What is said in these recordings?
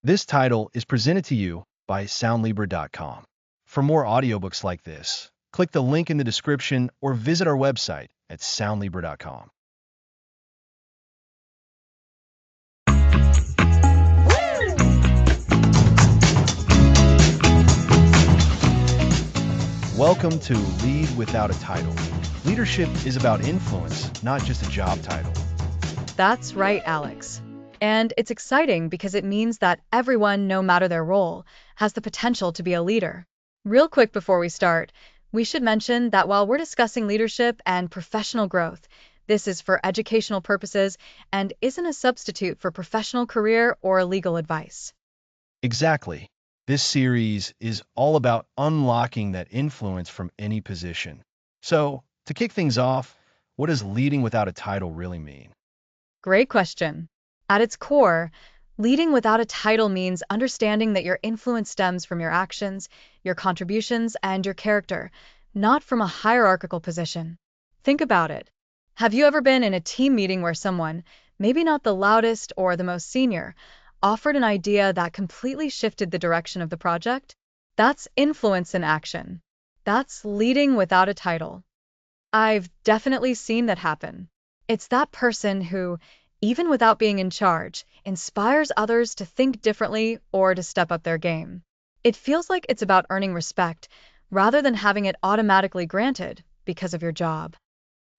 This title is presented to you by Soundlibra.com. For more audiobooks like this, click the link in the description or visit our website at Soundlibra.com. Welcome to Lead Without a Title. Leadership is about influence, not just a job title. That's right, Alex. And it's exciting because it means that everyone, no matter their role, has the potential to be a leader. Real quick before we start, we should mention that while we're discussing leadership and professional growth, this is for educational purposes and isn't a substitute for professional career or legal advice. Exactly. This series is all about unlocking that influence from any position. So, to kick things off, what does leading without a title really mean? Great question. At its core, leading without a title means understanding that your influence stems from your actions, your contributions, and your character, not from a hierarchical position. Think about it. Have you ever been in a team meeting where someone, maybe not the loudest or the most senior, offered an idea that completely shifted the direction of the project? That's influence in action. That's leading without a title. I've definitely seen that happen. It's that person who, even without being in charge, inspires others to think differently or to step up their game. It feels like it's about earning respect rather than having it automatically granted because of your job.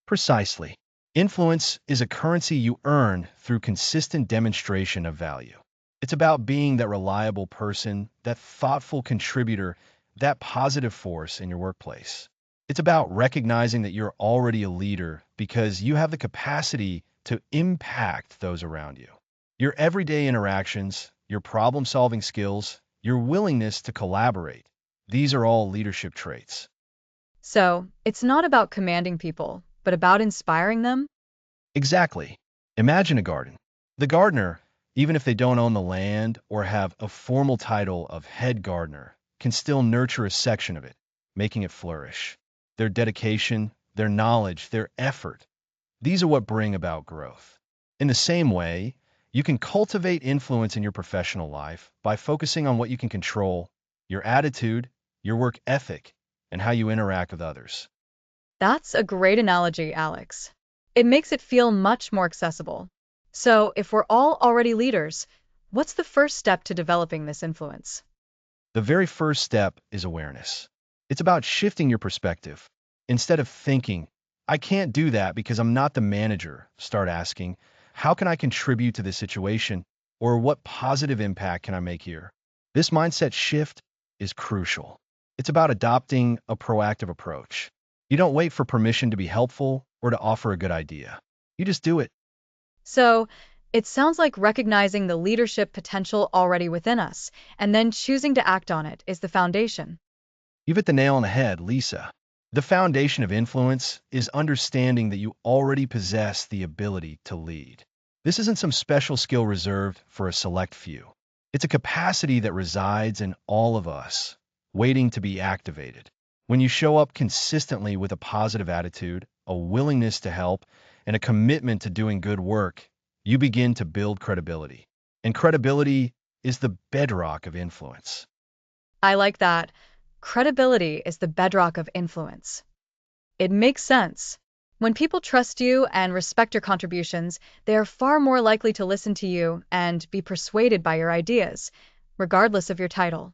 Precisely. Influence is a currency you earn through consistent demonstration of value. It's about being that reliable person, that thoughtful contributor, that positive force in your workplace. It's about recognizing that you're already a leader because you have the capacity to impact those around you. Your everyday interactions, your problem-solving skills, your willingness to collaborate, these are all leadership traits. So, it's not about commanding people, but about inspiring them. Exactly. Imagine a garden. The gardener, even if they don't own the land or have a formal title of head gardener, can still nurture a section of it, making it flourish. Their dedication, their knowledge, their effort, these are what bring about growth. In the same way, you can cultivate influence in your professional life by focusing on what you can control, your attitude, your work ethic, and how you interact with others. That's a great analogy, Alex. It makes it feel much more accessible. So, if we're all already leaders, what's the first step to developing this influence? The very first step is awareness. It's about shifting your perspective. Instead of thinking, I can't do that because I'm not the manager, start asking, how can I contribute to this situation? Or what positive impact can I make here? This mindset shift is crucial. It's about adopting a proactive approach. You don't wait for permission to be helpful or to offer a good idea. You just do it. So, it sounds like recognizing the leadership potential already within us and then choosing to act on it is the foundation. You've hit the nail on the head, Lisa. The foundation of influence is understanding that you already possess the ability to lead. This isn't some special skill reserved for a select few. It's a capacity that resides in all of us, waiting to be activated. When you show up consistently with a positive attitude, a willingness to help, and a commitment to doing good work, you begin to build credibility. And credibility is the bedrock of influence. I like that. Credibility is the bedrock of influence. It makes sense. When people trust you and respect your contributions, they are far more likely to listen to you and be persuaded by your ideas, regardless of your title.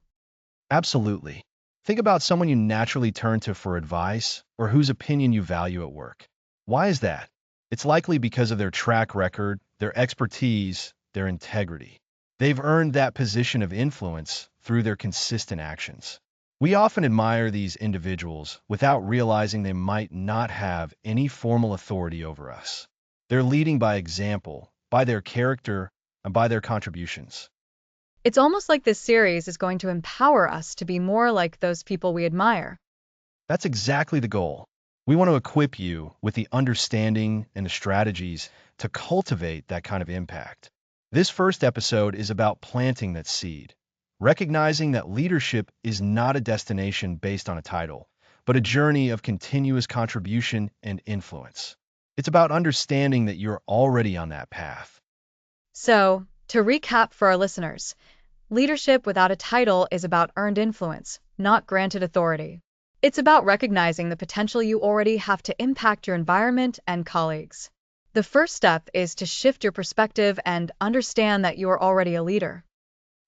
Absolutely. Think about someone you naturally turn to for advice or whose opinion you value at work. Why is that? It's likely because of their track record, their expertise, their integrity. They've earned that position of influence through their consistent actions. We often admire these individuals without realizing they might not have any formal authority over us. They're leading by example, by their character, and by their contributions. It's almost like this series is going to empower us to be more like those people we admire. That's exactly the goal. We want to equip you with the understanding and the strategies to cultivate that kind of impact. This first episode is about planting that seed, recognizing that leadership is not a destination based on a title, but a journey of continuous contribution and influence. It's about understanding that you're already on that path. So, to recap for our listeners, Leadership without a title is about earned influence, not granted authority. It's about recognizing the potential you already have to impact your environment and colleagues. The first step is to shift your perspective and understand that you are already a leader.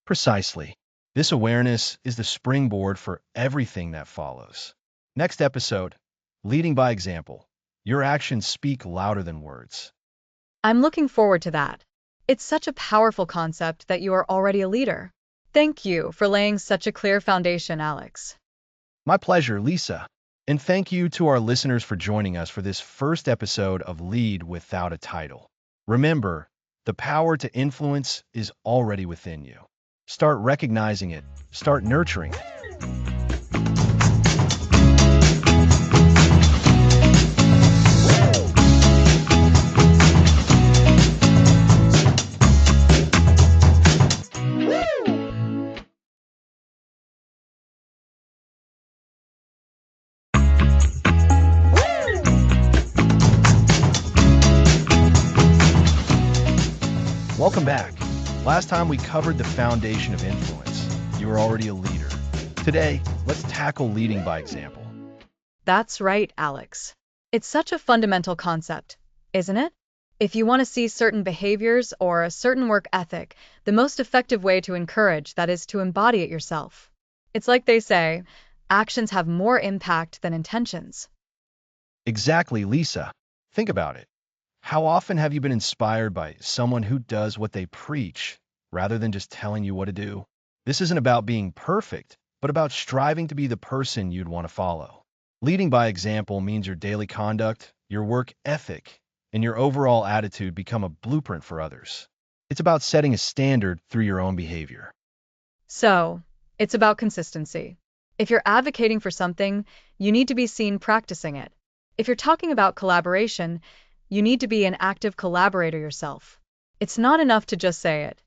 Precisely. This awareness is the springboard for everything that follows. Next episode, Leading by Example. Your actions speak louder than words. I'm looking forward to that. It's such a powerful concept that you are already a leader. Thank you for laying such a clear foundation, Alex. My pleasure, Lisa. And thank you to our listeners for joining us for this first episode of Lead Without a Title. Remember, the power to influence is already within you. Start recognizing it, start nurturing it. Welcome back. Last time we covered the foundation of influence. You were already a leader. Today, let's tackle leading by example. That's right, Alex. It's such a fundamental concept, isn't it? If you want to see certain behaviors or a certain work ethic, the most effective way to encourage that is to embody it yourself. It's like they say, actions have more impact than intentions. Exactly, Lisa. Think about it. How often have you been inspired by someone who does what they preach rather than just telling you what to do? This isn't about being perfect, but about striving to be the person you'd want to follow. Leading by example means your daily conduct, your work ethic, and your overall attitude become a blueprint for others. It's about setting a standard through your own behavior. So, it's about consistency. If you're advocating for something, you need to be seen practicing it. If you're talking about collaboration, you need to be an active collaborator yourself. It's not enough to just say it.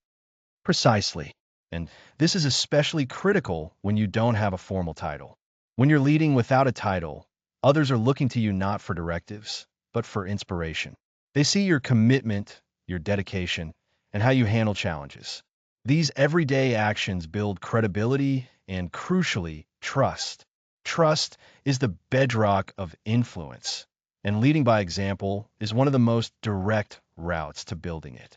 Precisely. And this is especially critical when you don't have a formal title. When you're leading without a title, others are looking to you not for directives, but for inspiration. They see your commitment, your dedication, and how you handle challenges. These everyday actions build credibility and, crucially, trust. Trust is the bedrock of influence, and leading by example is one of the most direct routes to building it.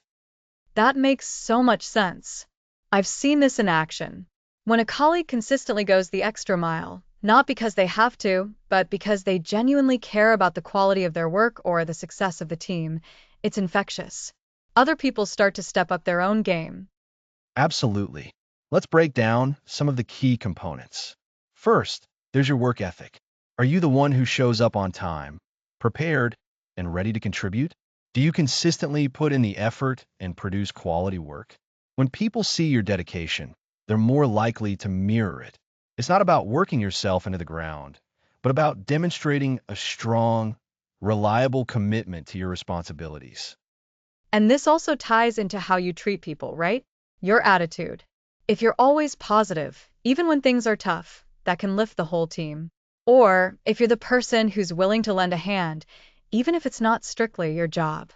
That makes so much sense. I've seen this in action. When a colleague consistently goes the extra mile, not because they have to, but because they genuinely care about the quality of their work or the success of the team, it's infectious. Other people start to step up their own game. Absolutely. Let's break down some of the key components. First, there's your work ethic. Are you the one who shows up on time, prepared, and ready to contribute? Do you consistently put in the effort and produce quality work? When people see your dedication, they're more likely to mirror it. It's not about working yourself into the ground, but about demonstrating a strong, reliable commitment to your responsibilities. And this also ties into how you treat people, right? Your attitude. If you're always positive, even when things are tough, that can lift the whole team. Or if you're the person who's willing to lend a hand, even if it's not strictly your job.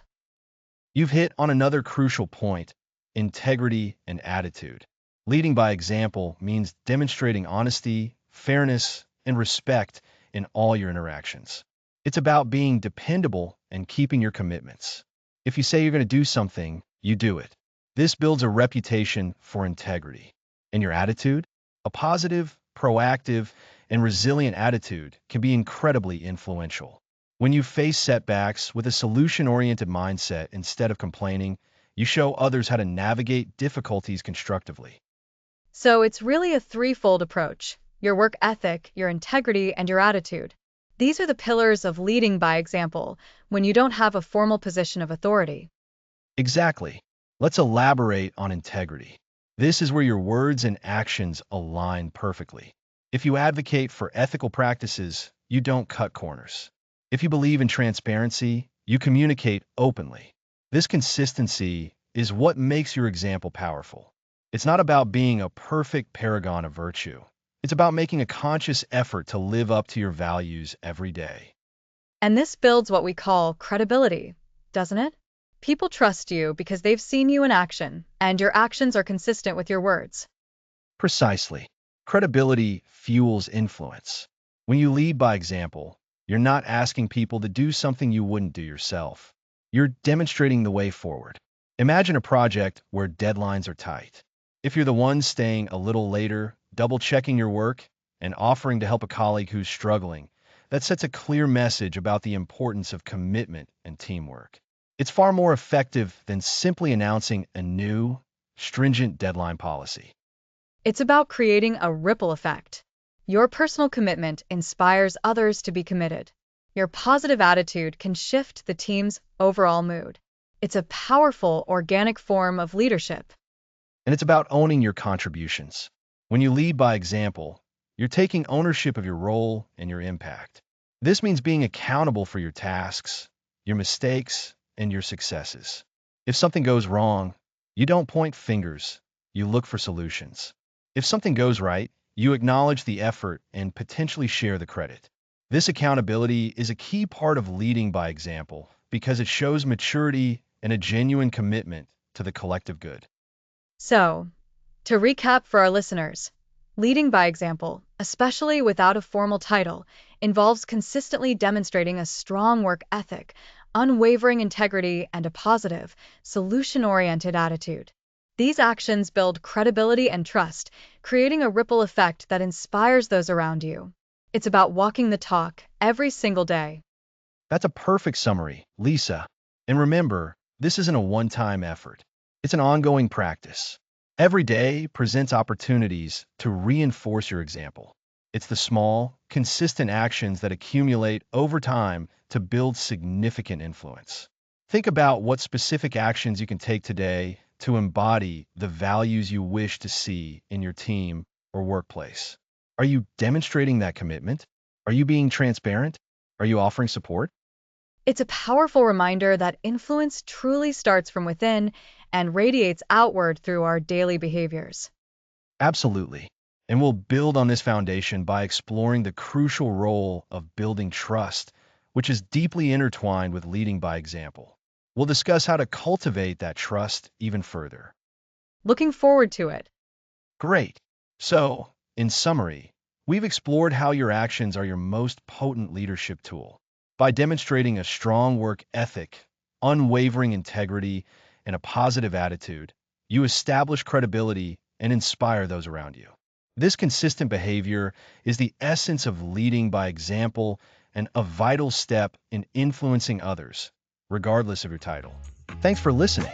You've hit on another crucial point: integrity and attitude. Leading by example means demonstrating honesty, fairness, and respect in all your interactions. It's about being dependable and keeping your commitments. If you say you're going to do something, you do it. This builds a reputation for integrity. And your attitude? A positive, proactive, and resilient attitude can be incredibly influential. When you face setbacks with a solution-oriented mindset instead of complaining, you show others how to navigate difficulties constructively. So it's really a threefold approach: your work ethic, your integrity, and your attitude. These are the pillars of leading by example when you don't have a formal position of authority. Exactly. Let's elaborate on integrity. This is where your words and actions align perfectly. If you advocate for ethical practices, you don't cut corners. If you believe in transparency, you communicate openly. This consistency is what makes your example powerful. It's not about being a perfect paragon of virtue. It's about making a conscious effort to live up to your values every day. And this builds what we call credibility, doesn't it? People trust you because they've seen you in action, and your actions are consistent with your words. Precisely. Credibility fuels influence. When you lead by example, you're not asking people to do something you wouldn't do yourself. You're demonstrating the way forward. Imagine a project where deadlines are tight. If you're the one staying a little later, double-checking your work, and offering to help a colleague who's struggling, that sets a clear message about the importance of commitment and teamwork. It's far more effective than simply announcing a new, stringent deadline policy. It's about creating a ripple effect. Your personal commitment inspires others to be committed. Your positive attitude can shift the team's overall mood. It's a powerful, organic form of leadership. And it's about owning your contributions. When you lead by example, you're taking ownership of your role and your impact. This means being accountable for your tasks, your mistakes, and your successes. If something goes wrong, you don't point fingers, you look for solutions. If something goes right, you acknowledge the effort and potentially share the credit. This accountability is a key part of leading by example because it shows maturity and a genuine commitment to the collective good. So, to recap for our listeners, leading by example, especially without a formal title, involves consistently demonstrating a strong work ethic, unwavering integrity, and a positive, solution-oriented attitude. These actions build credibility and trust, creating a ripple effect that inspires those around you. It's about walking the talk every single day. That's a perfect summary, Lisa. And remember, this isn't a one-time effort. It's an ongoing practice. Every day presents opportunities to reinforce your example. It's the small, consistent actions that accumulate over time to build significant influence. Think about what specific actions you can take today to embody the values you wish to see in your team or workplace. Are you demonstrating that commitment? Are you being transparent? Are you offering support? It's a powerful reminder that influence truly starts from within and radiates outward through our daily behaviors. Absolutely. And we'll build on this foundation by exploring the crucial role of building trust, which is deeply intertwined with leading by example. We'll discuss how to cultivate that trust even further. Looking forward to it. Great. So, in summary, we've explored how your actions are your most potent leadership tool. By demonstrating a strong work ethic, unwavering integrity, and a positive attitude, you establish credibility and inspire those around you. This consistent behavior is the essence of leading by example and a vital step in influencing others, regardless of your title. Thanks for listening.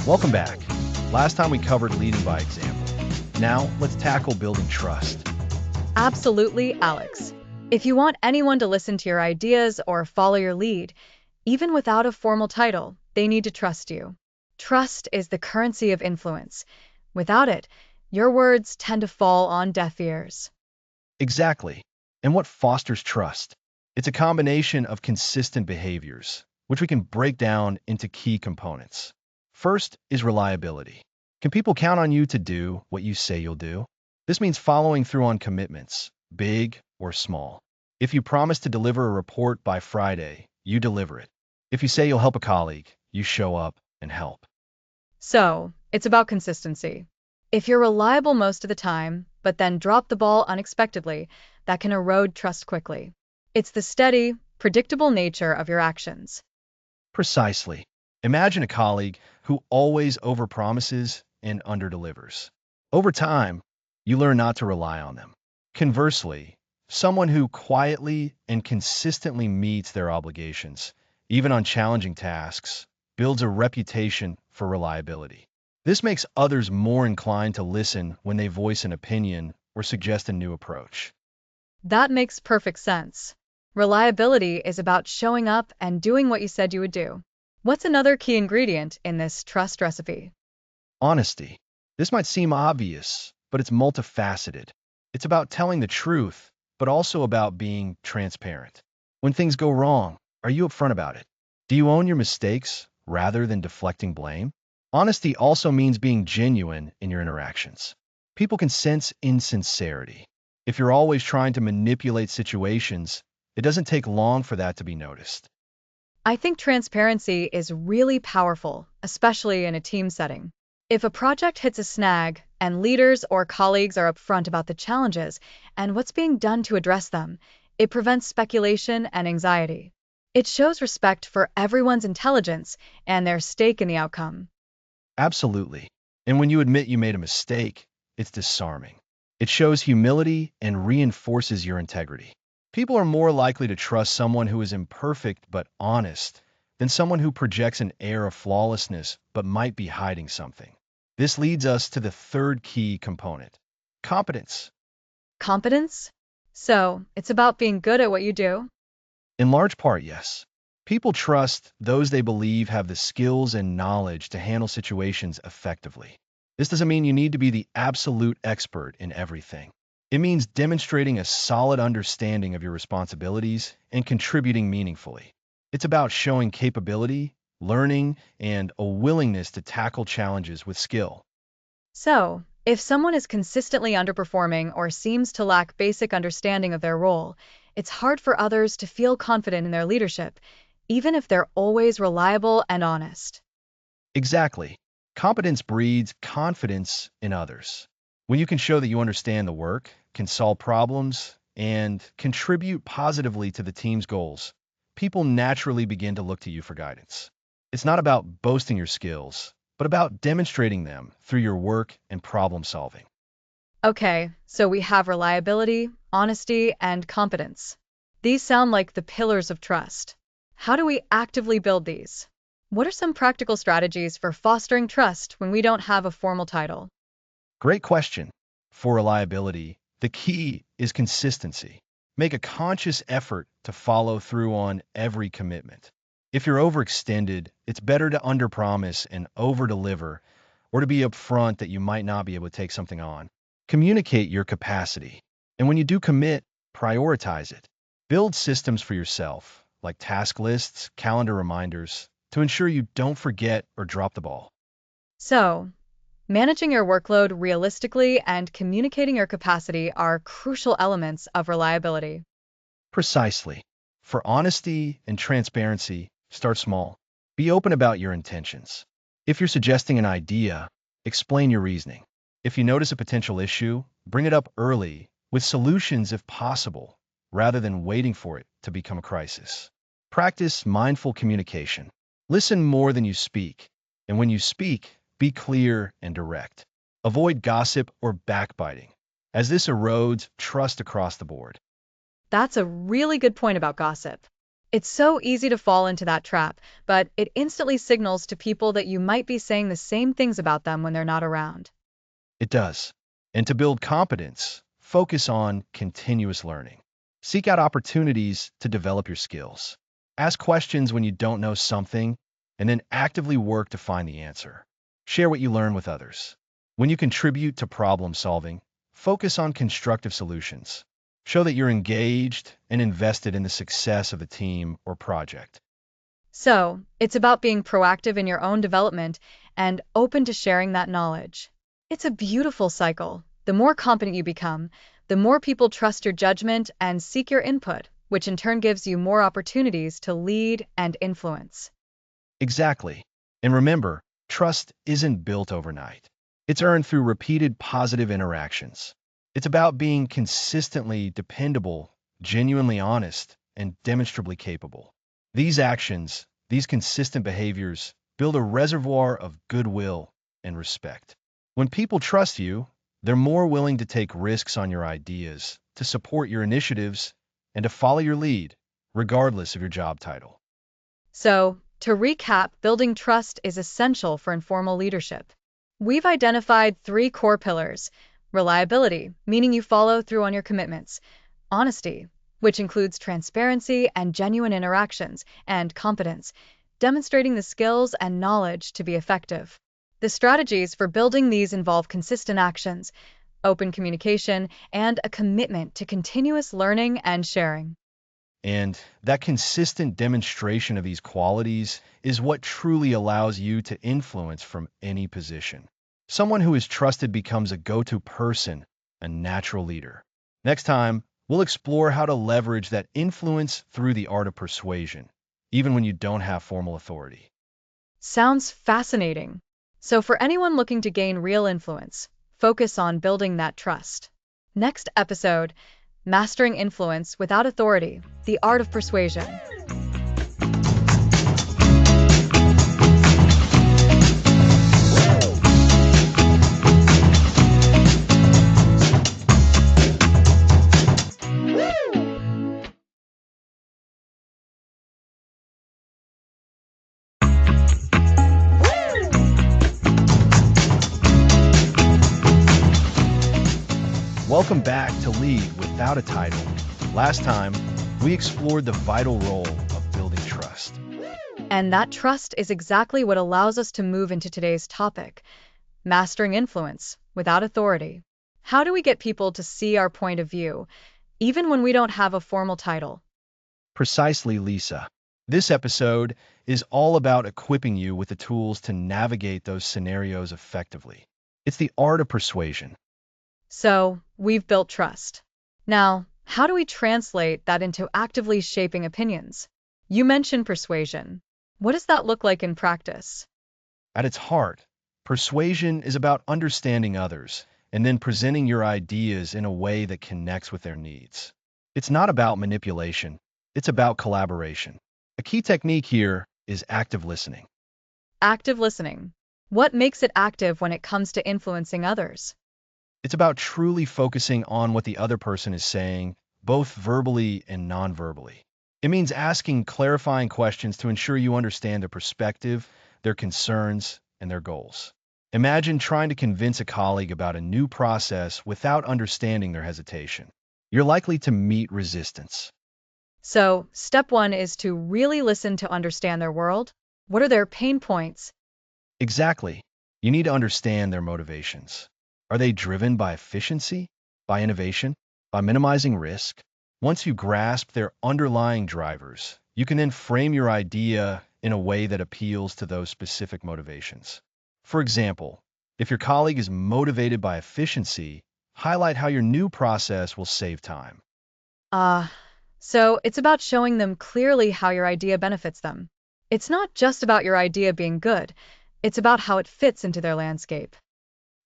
Welcome back. Last time we covered leading by example. Now, let's tackle building trust. Absolutely, Alex. If you want anyone to listen to your ideas or follow your lead, even without a formal title, they need to trust you. Trust is the currency of influence. Without it, your words tend to fall on deaf ears. Exactly. And what fosters trust? It's a combination of consistent behaviors, which we can break down into key components. First is reliability. Can people count on you to do what you say you'll do? This means following through on commitments, big or small. If you promise to deliver a report by Friday, you deliver it. If you say you'll help a colleague, you show up and help. So, it's about consistency. If you're reliable most of the time, but then drop the ball unexpectedly, that can erode trust quickly. It's the steady, predictable nature of your actions. Precisely. Imagine a colleague who always overpromises and underdelivers. Over time, you learn not to rely on them. Conversely, someone who quietly and consistently meets their obligations, even on challenging tasks, builds a reputation for reliability. This makes others more inclined to listen when they voice an opinion or suggest a new approach. That makes perfect sense. Reliability is about showing up and doing what you said you would do. What's another key ingredient in this trust recipe? Honesty. This might seem obvious, but it's multifaceted. It's about telling the truth, but also about being transparent. When things go wrong, are you upfront about it? Do you own your mistakes rather than deflecting blame? Honesty also means being genuine in your interactions. People can sense insincerity. If you're always trying to manipulate situations, it doesn't take long for that to be noticed. I think transparency is really powerful, especially in a team setting. If a project hits a snag and leaders or colleagues are upfront about the challenges and what's being done to address them, it prevents speculation and anxiety. It shows respect for everyone's intelligence and their stake in the outcome. Absolutely. And when you admit you made a mistake, it's disarming. It shows humility and reinforces your integrity. People are more likely to trust someone who is imperfect but honest than someone who projects an air of flawlessness but might be hiding something. This leads us to the third key component: competence. Competence? So, it's about being good at what you do? In large part, yes. People trust those they believe have the skills and knowledge to handle situations effectively. This doesn't mean you need to be the absolute expert in everything. It means demonstrating a solid understanding of your responsibilities and contributing meaningfully. It's about showing capability, learning, and a willingness to tackle challenges with skill. So, if someone is consistently underperforming or seems to lack basic understanding of their role, it's hard for others to feel confident in their leadership, even if they're always reliable and honest. Exactly. Competence breeds confidence in others. When you can show that you understand the work, can solve problems, and contribute positively to the team's goals, people naturally begin to look to you for guidance. It's not about boasting your skills, but about demonstrating them through your work and problem solving. Okay, so we have reliability, honesty, and competence. These sound like the pillars of trust. How do we actively build these? What are some practical strategies for fostering trust when we don't have a formal title? Great question. For reliability, the key is consistency. Make a conscious effort to follow through on every commitment. If you're overextended, it's better to underpromise and overdeliver, or to be upfront that you might not be able to take something on. Communicate your capacity. And when you do commit, prioritize it. Build systems for yourself, like task lists, calendar reminders, to ensure you don't forget or drop the ball. So, managing your workload realistically and communicating your capacity are crucial elements of reliability. Precisely. For honesty and transparency, start small. Be open about your intentions. If you're suggesting an idea, explain your reasoning. If you notice a potential issue, bring it up early with solutions if possible, rather than waiting for it to become a crisis. Practice mindful communication. Listen more than you speak, and when you speak, be clear and direct. Avoid gossip or backbiting, as this erodes trust across the board. That's a really good point about gossip. It's so easy to fall into that trap, but it instantly signals to people that you might be saying the same things about them when they're not around. It does. And to build competence, focus on continuous learning. Seek out opportunities to develop your skills. Ask questions when you don't know something, and then actively work to find the answer. Share what you learn with others. When you contribute to problem solving, focus on constructive solutions. Show that you're engaged and invested in the success of the team or project. So, it's about being proactive in your own development and open to sharing that knowledge. It's a beautiful cycle. The more competent you become, the more people trust your judgment and seek your input, which in turn gives you more opportunities to lead and influence. Exactly. And remember, trust isn't built overnight. It's earned through repeated positive interactions. It's about being consistently dependable, genuinely honest, and demonstrably capable. These actions, these consistent behaviors, build a reservoir of goodwill and respect. When people trust you, they're more willing to take risks on your ideas, to support your initiatives, and to follow your lead, regardless of your job title. So, to recap, building trust is essential for informal leadership. We've identified three core pillars: reliability, meaning you follow through on your commitments; honesty, which includes transparency and genuine interactions; and competence, demonstrating the skills and knowledge to be effective. The strategies for building these involve consistent actions, open communication, and a commitment to continuous learning and sharing. And that consistent demonstration of these qualities is what truly allows you to influence from any position. Someone who is trusted becomes a go-to person, a natural leader. Next time, we'll explore how to leverage that influence through the art of persuasion, even when you don't have formal authority. Sounds fascinating. So, for anyone looking to gain real influence, focus on building that trust. Next episode: Mastering Influence Without Authority, the Art of Persuasion. Welcome back to Lead Without a Title. Last time, we explored the vital role of building trust. And that trust is exactly what allows us to move into today's topic: mastering influence without authority. How do we get people to see our point of view, even when we don't have a formal title? Precisely, Lisa. This episode is all about equipping you with the tools to navigate those scenarios effectively. It's the art of persuasion. So, we've built trust. Now, how do we translate that into actively shaping opinions? You mentioned persuasion. What does that look like in practice? At its heart, persuasion is about understanding others and then presenting your ideas in a way that connects with their needs. It's not about manipulation, it's about collaboration. A key technique here is active listening. Active listening. What makes it active when it comes to influencing others? It's about truly focusing on what the other person is saying, both verbally and non-verbally. It means asking clarifying questions to ensure you understand their perspective, their concerns, and their goals. Imagine trying to convince a colleague about a new process without understanding their hesitation. You're likely to meet resistance. So, step one is to really listen to understand their world. What are their pain points? Exactly. You need to understand their motivations. Are they driven by efficiency, by innovation, by minimizing risk? Once you grasp their underlying drivers, you can then frame your idea in a way that appeals to those specific motivations. For example, if your colleague is motivated by efficiency, highlight how your new process will save time. Ah, so it's about showing them clearly how your idea benefits them. It's not just about your idea being good, it's about how it fits into their landscape.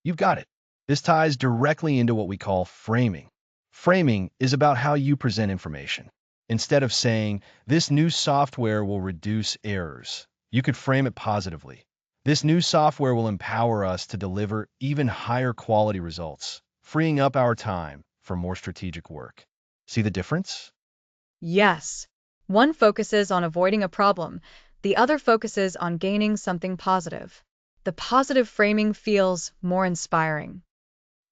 You've got it. This ties directly into what we call framing. Framing is about how you present information. Instead of saying, this new software will reduce errors, you could frame it positively. This new software will empower us to deliver even higher quality results, freeing up our time for more strategic work. See the difference? Yes, one focuses on avoiding a problem, the other focuses on gaining something positive. The positive framing feels more inspiring.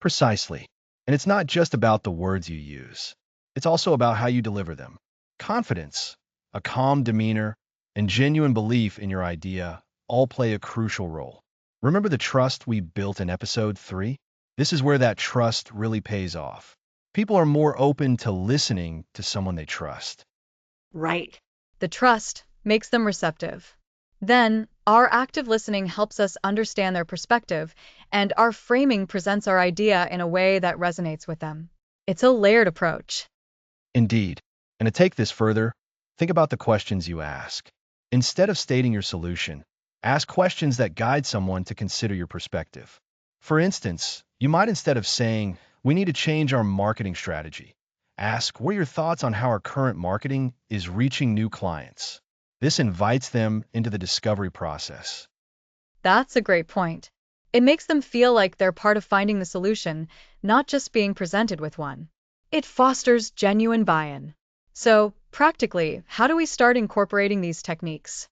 Precisely. And it's not just about the words you use. It's also about how you deliver them. Confidence, a calm demeanor, and genuine belief in your idea all play a crucial role. Remember the trust we built in episode 3? This is where that trust really pays off. People are more open to listening to someone they trust. Right. The trust makes them receptive. Then, our active listening helps us understand their perspective, and our framing presents our idea in a way that resonates with them. It's a layered approach. Indeed. And to take this further, think about the questions you ask. Instead of stating your solution, ask questions that guide someone to consider your perspective. For instance, you might, instead of saying, we need to change our marketing strategy, ask, what are your thoughts on how our current marketing is reaching new clients? This invites them into the discovery process. That's a great point. It makes them feel like they're part of finding the solution, not just being presented with one. It fosters genuine buy-in. So, practically, how do we start incorporating these techniques?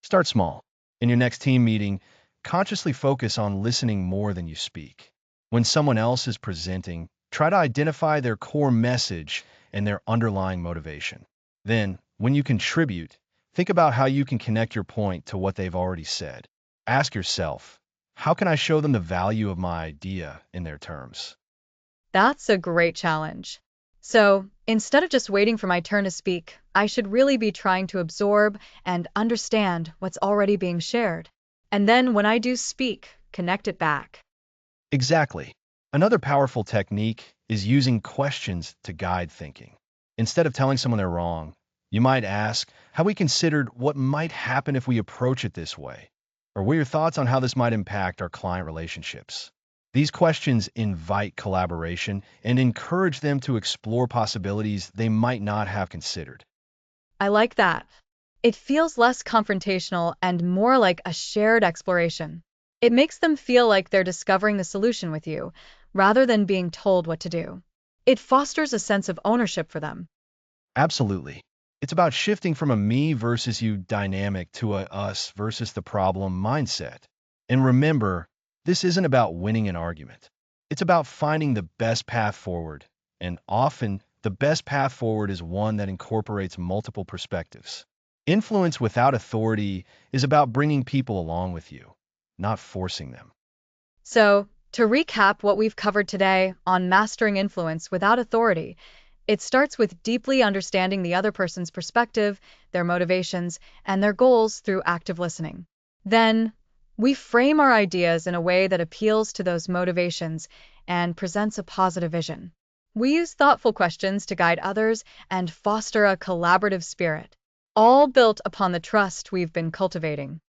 Start small. In your next team meeting, consciously focus on listening more than you speak. When someone else is presenting, try to identify their core message and their underlying motivation. Then, when you contribute, think about how you can connect your point to what they've already said. Ask yourself, how can I show them the value of my idea in their terms? That's a great challenge. So, instead of just waiting for my turn to speak, I should really be trying to absorb and understand what's already being shared. And then when I do speak, connect it back. Exactly. Another powerful technique is using questions to guide thinking. Instead of telling someone they're wrong, you might ask, have we considered what might happen if we approach it this way? Or what are your thoughts on how this might impact our client relationships? These questions invite collaboration and encourage them to explore possibilities they might not have considered. I like that. It feels less confrontational and more like a shared exploration. It makes them feel like they're discovering the solution with you, rather than being told what to do. It fosters a sense of ownership for them. Absolutely. It's about shifting from a me versus you dynamic to a us versus the problem mindset. And remember, this isn't about winning an argument. It's about finding the best path forward. And often, the best path forward is one that incorporates multiple perspectives. Influence without authority is about bringing people along with you, not forcing them. So, to recap what we've covered today on mastering influence without authority, it starts with deeply understanding the other person's perspective, their motivations, and their goals through active listening. Then, we frame our ideas in a way that appeals to those motivations and presents a positive vision. We use thoughtful questions to guide others and foster a collaborative spirit, all built upon the trust we've been cultivating.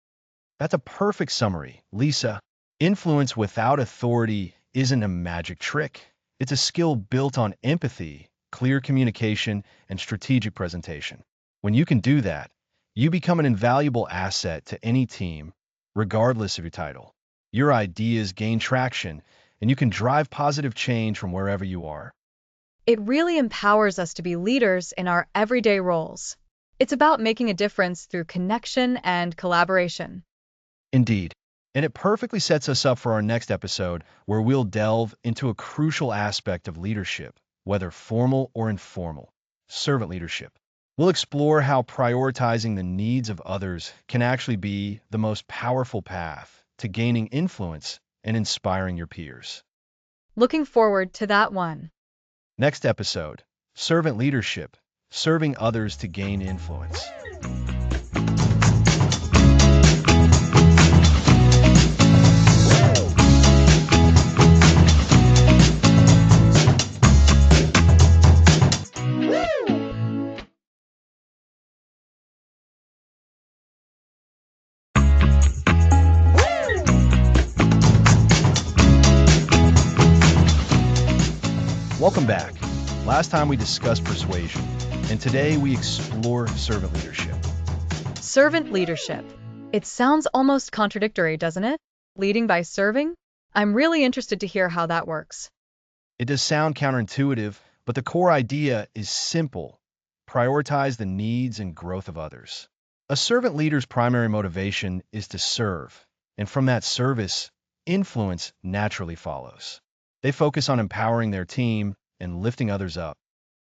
That's a perfect summary, Lisa. Influence without authority isn't a magic trick. It's a skill built on empathy, clear communication, and strategic presentation. When you can do that, you become an invaluable asset to any team, regardless of your title. Your ideas gain traction, and you can drive positive change from wherever you are. It really empowers us to be leaders in our everyday roles. It's about making a difference through connection and collaboration. Indeed. And it perfectly sets us up for our next episode, where we'll delve into a crucial aspect of leadership, whether formal or informal, servant leadership. We'll explore how prioritizing the needs of others can actually be the most powerful path to gaining influence and inspiring your peers. Looking forward to that one. Next episode, servant leadership, serving others to gain influence. Welcome back. Last time we discussed persuasion, and today we explore servant leadership. Servant leadership. It sounds almost contradictory, doesn't it? Leading by serving? I'm really interested to hear how that works. It does sound counterintuitive, but the core idea is simple. Prioritize the needs and growth of others. A servant leader's primary motivation is to serve, and from that service, influence naturally follows. They focus on empowering their team and lifting others up.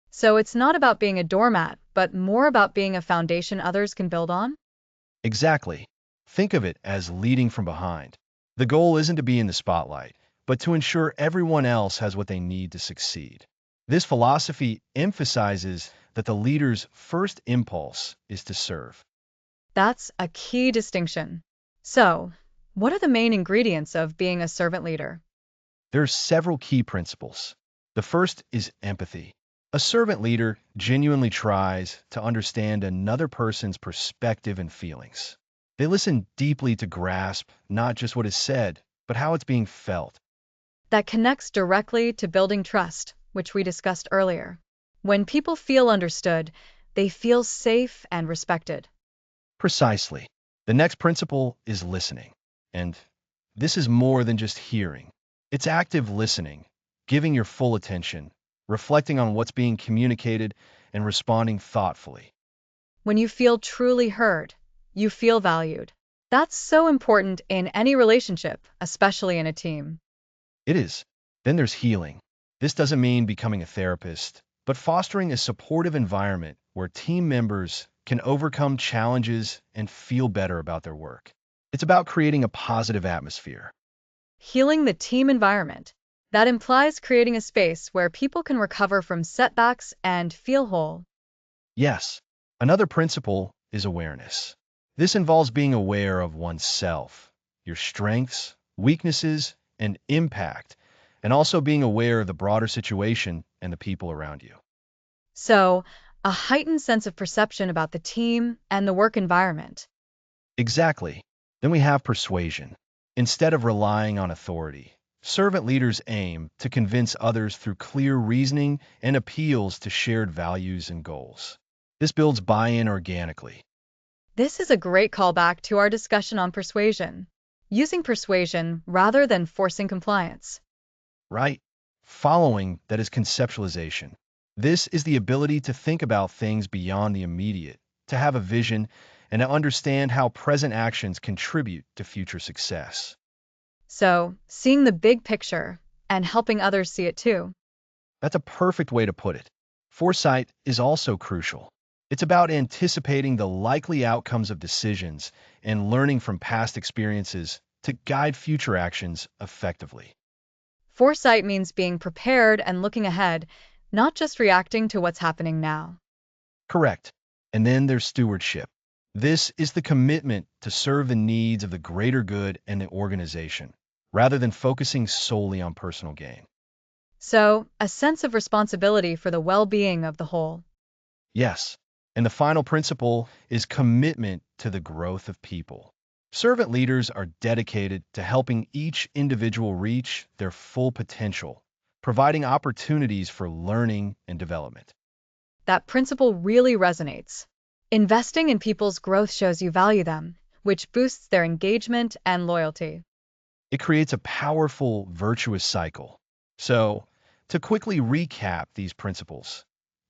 So it's not about being a doormat, but more about being a foundation others can build on? Exactly. Think of it as leading from behind. The goal isn't to be in the spotlight, but to ensure everyone else has what they need to succeed. This philosophy emphasizes that the leader's first impulse is to serve. That's a key distinction. So, what are the main ingredients of being a servant leader? There are several key principles. The first is empathy. A servant leader genuinely tries to understand another person's perspective and feelings. They listen deeply to grasp not just what is said, but how it's being felt. That connects directly to building trust, which we discussed earlier. When people feel understood, they feel safe and respected. Precisely. The next principle is listening. And this is more than just hearing. It's active listening, giving your full attention, reflecting on what's being communicated, and responding thoughtfully. When you feel truly heard, you feel valued. That's so important in any relationship, especially in a team. It is. Then there's healing. This doesn't mean becoming a therapist, but fostering a supportive environment where team members can overcome challenges and feel better about their work. It's about creating a positive atmosphere. Healing the team environment. That implies creating a space where people can recover from setbacks and feel whole. Yes, another principle is awareness. This involves being aware of oneself, your strengths, weaknesses, and impact, and also being aware of the broader situation and the people around you. So, a heightened sense of perception about the team and the work environment. Exactly. Then we have persuasion. Instead of relying on authority, servant leaders aim to convince others through clear reasoning and appeals to shared values and goals. This builds buy-in organically. This is a great callback to our discussion on persuasion. Using persuasion rather than forcing compliance. Right? Following that is conceptualization. This is the ability to think about things beyond the immediate, to have a vision, and to understand how present actions contribute to future success. So, seeing the big picture and helping others see it too. That's a perfect way to put it. Foresight is also crucial. It's about anticipating the likely outcomes of decisions and learning from past experiences to guide future actions effectively. Foresight means being prepared and looking ahead, not just reacting to what's happening now. Correct. And then there's stewardship. This is the commitment to serve the needs of the greater good and the organization, rather than focusing solely on personal gain. So, a sense of responsibility for the well being of the whole. Yes. And the final principle is commitment to the growth of people. Servant leaders are dedicated to helping each individual reach their full potential, providing opportunities for learning and development. That principle really resonates. Investing in people's growth shows you value them, which boosts their engagement and loyalty. It creates a powerful, virtuous cycle. So, to quickly recap these principles: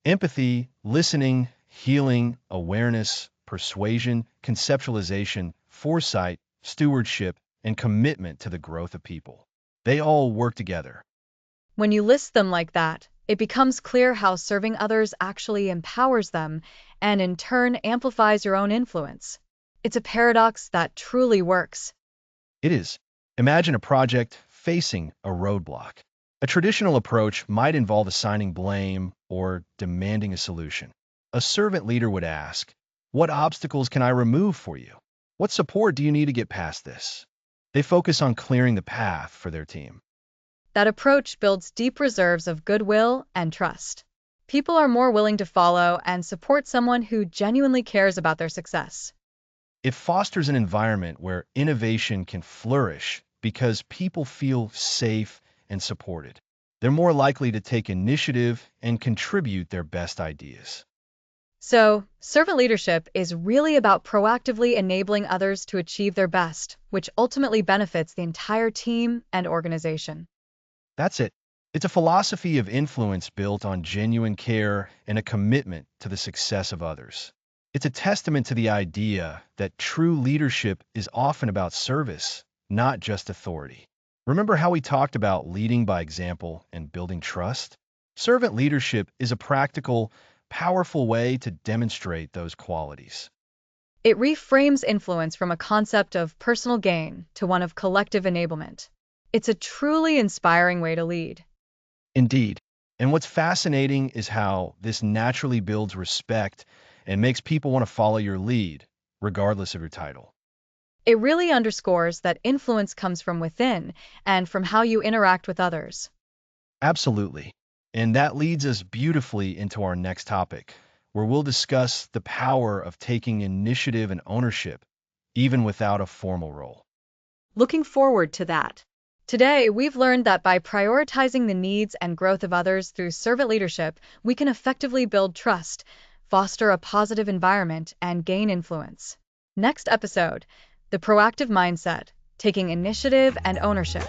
empathy, listening, healing, awareness, persuasion, conceptualization, foresight, stewardship, and commitment to the growth of people. They all work together. When you list them like that, it becomes clear how serving others actually empowers them and in turn amplifies your own influence. It's a paradox that truly works. It is. Imagine a project facing a roadblock. A traditional approach might involve assigning blame or demanding a solution. A servant leader would ask, "What obstacles can I remove for you? What support do you need to get past this?" They focus on clearing the path for their team. That approach builds deep reserves of goodwill and trust. People are more willing to follow and support someone who genuinely cares about their success. It fosters an environment where innovation can flourish because people feel safe and supported. They're more likely to take initiative and contribute their best ideas. So, servant leadership is really about proactively enabling others to achieve their best, which ultimately benefits the entire team and organization. That's it. It's a philosophy of influence built on genuine care and a commitment to the success of others. It's a testament to the idea that true leadership is often about service, not just authority. Remember how we talked about leading by example and building trust? Servant leadership is a practical, powerful way to demonstrate those qualities. It reframes influence from a concept of personal gain to one of collective enablement. It's a truly inspiring way to lead. Indeed. And what's fascinating is how this naturally builds respect and makes people want to follow your lead, regardless of your title. It really underscores that influence comes from within and from how you interact with others. Absolutely. And that leads us beautifully into our next topic, where we'll discuss the power of taking initiative and ownership, even without a formal role. Looking forward to that. Today, we've learned that by prioritizing the needs and growth of others through servant leadership, we can effectively build trust, foster a positive environment, and gain influence. Next episode, the proactive mindset, taking initiative and ownership.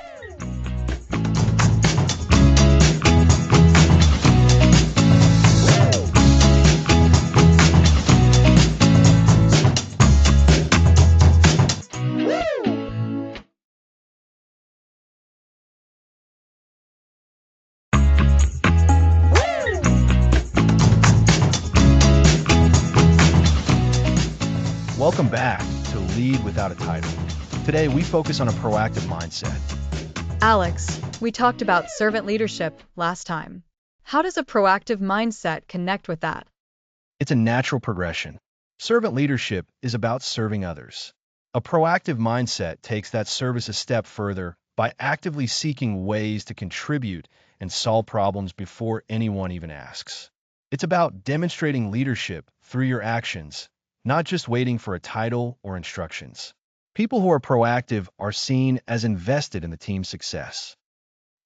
Welcome back to Lead Without a Title. Today, we focus on a proactive mindset. Alex, We talked about servant leadership last time. How does a proactive mindset connect with that? It's a natural progression. Servant leadership is about serving others. A proactive mindset takes that service a step further by actively seeking ways to contribute and solve problems before anyone even asks. It's about demonstrating leadership through your actions, not just waiting for a title or instructions. People who are proactive are seen as invested in the team's success.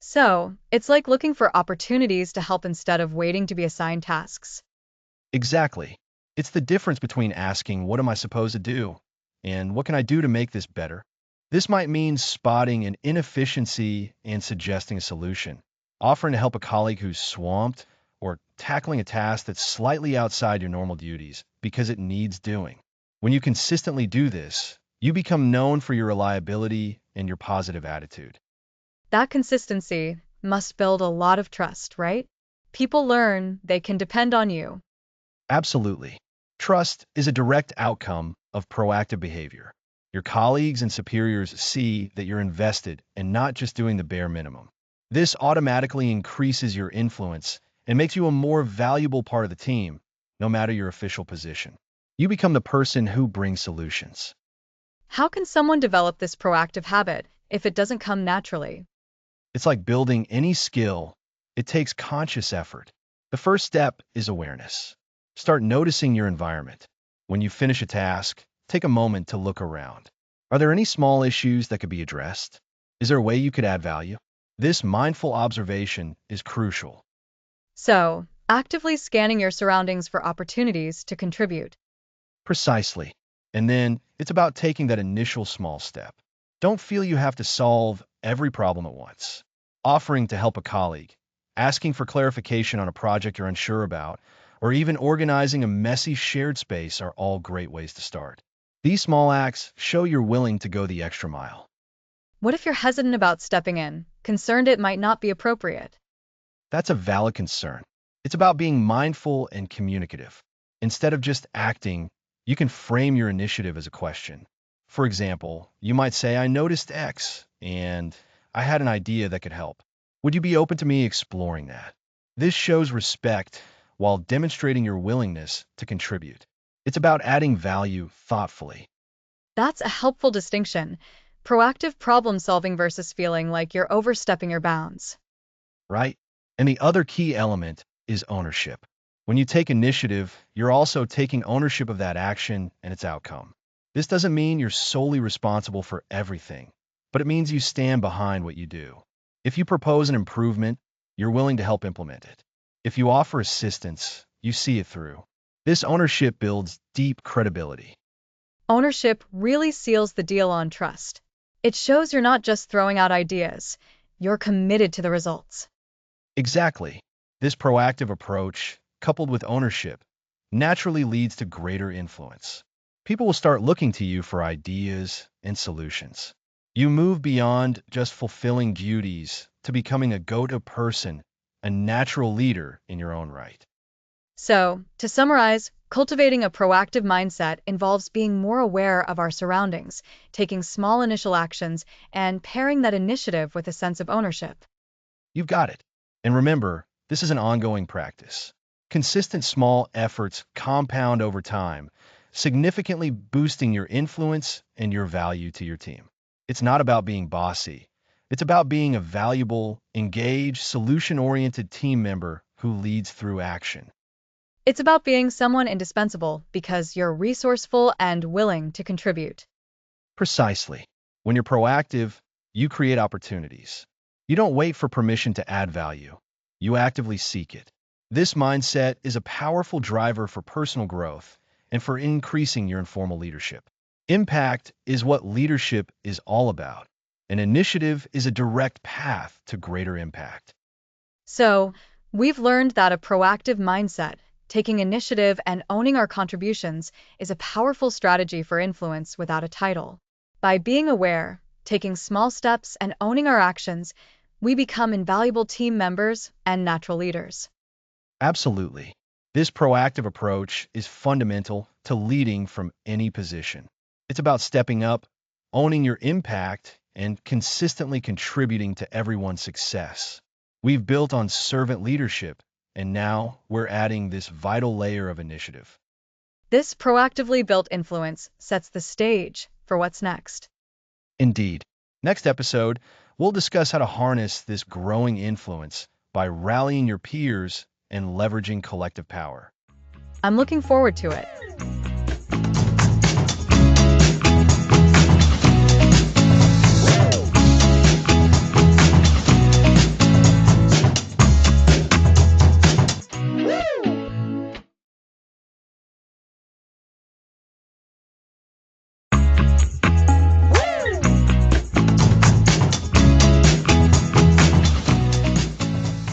So, it's like looking for opportunities to help instead of waiting to be assigned tasks. Exactly. It's the difference between asking, "What am I supposed to do?" and "What can I do to make this better?" This might mean spotting an inefficiency and suggesting a solution, offering to help a colleague who's swamped, or tackling a task that's slightly outside your normal duties because it needs doing. When you consistently do this, you become known for your reliability and your positive attitude. That consistency must build a lot of trust, right? People learn they can depend on you. Absolutely. Trust is a direct outcome of proactive behavior. Your colleagues and superiors see that you're invested and not just doing the bare minimum. This automatically increases your influence and makes you a more valuable part of the team, no matter your official position. You become the person who brings solutions. How can someone develop this proactive habit if it doesn't come naturally? It's like building any skill. It takes conscious effort. The first step is awareness. Start noticing your environment. When you finish a task, take a moment to look around. Are there any small issues that could be addressed? Is there a way you could add value? This mindful observation is crucial. So, actively scanning your surroundings for opportunities to contribute. Precisely. And then it's about taking that initial small step. Don't feel you have to solve every problem at once. Offering to help a colleague, asking for clarification on a project you're unsure about, or even organizing a messy shared space are all great ways to start. These small acts show you're willing to go the extra mile. What if you're hesitant about stepping in, concerned it might not be appropriate? That's a valid concern. It's about being mindful and communicative. Instead of just acting, you can frame your initiative as a question. For example, you might say, "I noticed X, and I had an idea that could help. Would you be open to me exploring that?" This shows respect while demonstrating your willingness to contribute. It's about adding value thoughtfully, That's a helpful distinction. Proactive problem solving versus feeling like you're overstepping your bounds. right? And the other key element is ownership. When you take initiative, you're also taking ownership of that action and its outcome. This doesn't mean you're solely responsible for everything, but it means you stand behind what you do. If you propose an improvement, you're willing to help implement it. If you offer assistance, you see it through. This ownership builds deep credibility. Ownership really seals the deal on trust. It shows you're not just throwing out ideas, you're committed to the results. Exactly. This proactive approach, coupled with ownership, naturally leads to greater influence. People will start looking to you for ideas and solutions. You move beyond just fulfilling duties to becoming a go-to person, a natural leader in your own right. So, to summarize, cultivating a proactive mindset involves being more aware of our surroundings, taking small initial actions, and pairing that initiative with a sense of ownership. You've got it. And remember, this is an ongoing practice. Consistent small efforts compound over time, significantly boosting your influence and your value to your team. It's not about being bossy. It's about being a valuable, engaged, solution-oriented team member who leads through action. It's about being someone indispensable because you're resourceful and willing to contribute. Precisely. When you're proactive, you create opportunities. You don't wait for permission to add value. You actively seek it. This mindset is a powerful driver for personal growth and for increasing your informal leadership. Impact is what leadership is all about. An initiative is a direct path to greater impact. So, we've learned that a proactive mindset, taking initiative and owning our contributions, is a powerful strategy for influence without a title. By being aware, taking small steps, and owning our actions, we become invaluable team members and natural leaders. Absolutely. This proactive approach is fundamental to leading from any position. It's about stepping up, owning your impact, and consistently contributing to everyone's success. We've built on servant leadership, and now we're adding this vital layer of initiative. This proactively built influence sets the stage for what's next. Indeed. Next episode, we'll discuss how to harness this growing influence by rallying your peers and leveraging collective power. I'm looking forward to it.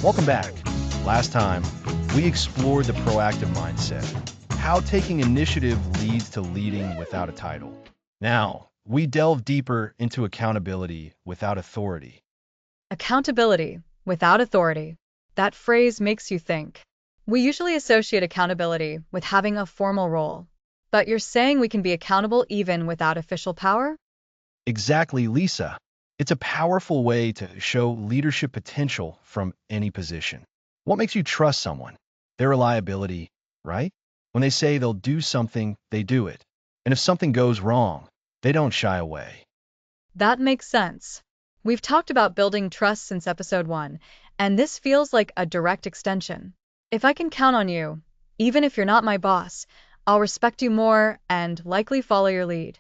Welcome back. Last time, we explored the proactive mindset, how taking initiative leads to leading without a title. Now, we delve deeper into accountability without authority. Accountability without authority. That phrase makes you think. We usually associate accountability with having a formal role. But you're saying we can be accountable even without official power? Exactly, Lisa. It's a powerful way to show leadership potential from any position. What makes you trust someone? Their reliability, right? When they say they'll do something, they do it. And if something goes wrong, they don't shy away. That makes sense. We've talked about building trust since episode 1, and this feels like a direct extension. If I can count on you, even if you're not my boss, I'll respect you more and likely follow your lead.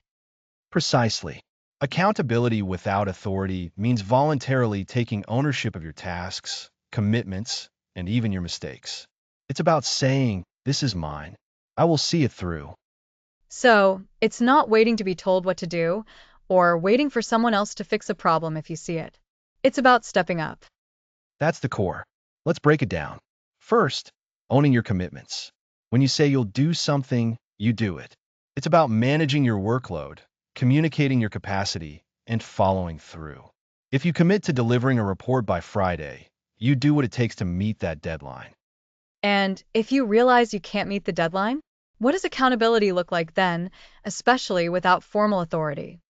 Precisely. Accountability without authority means voluntarily taking ownership of your tasks, commitments, and even your mistakes. It's about saying, "This is mine. I will see it through." So, it's not waiting to be told what to do or waiting for someone else to fix a problem if you see it. It's about stepping up. That's the core. Let's break it down. First, owning your commitments. When you say you'll do something, you do it. It's about managing your workload, communicating your capacity, and following through. If you commit to delivering a report by Friday, you do what it takes to meet that deadline. And if you realize you can't meet the deadline, what does accountability look like then, especially without formal authority?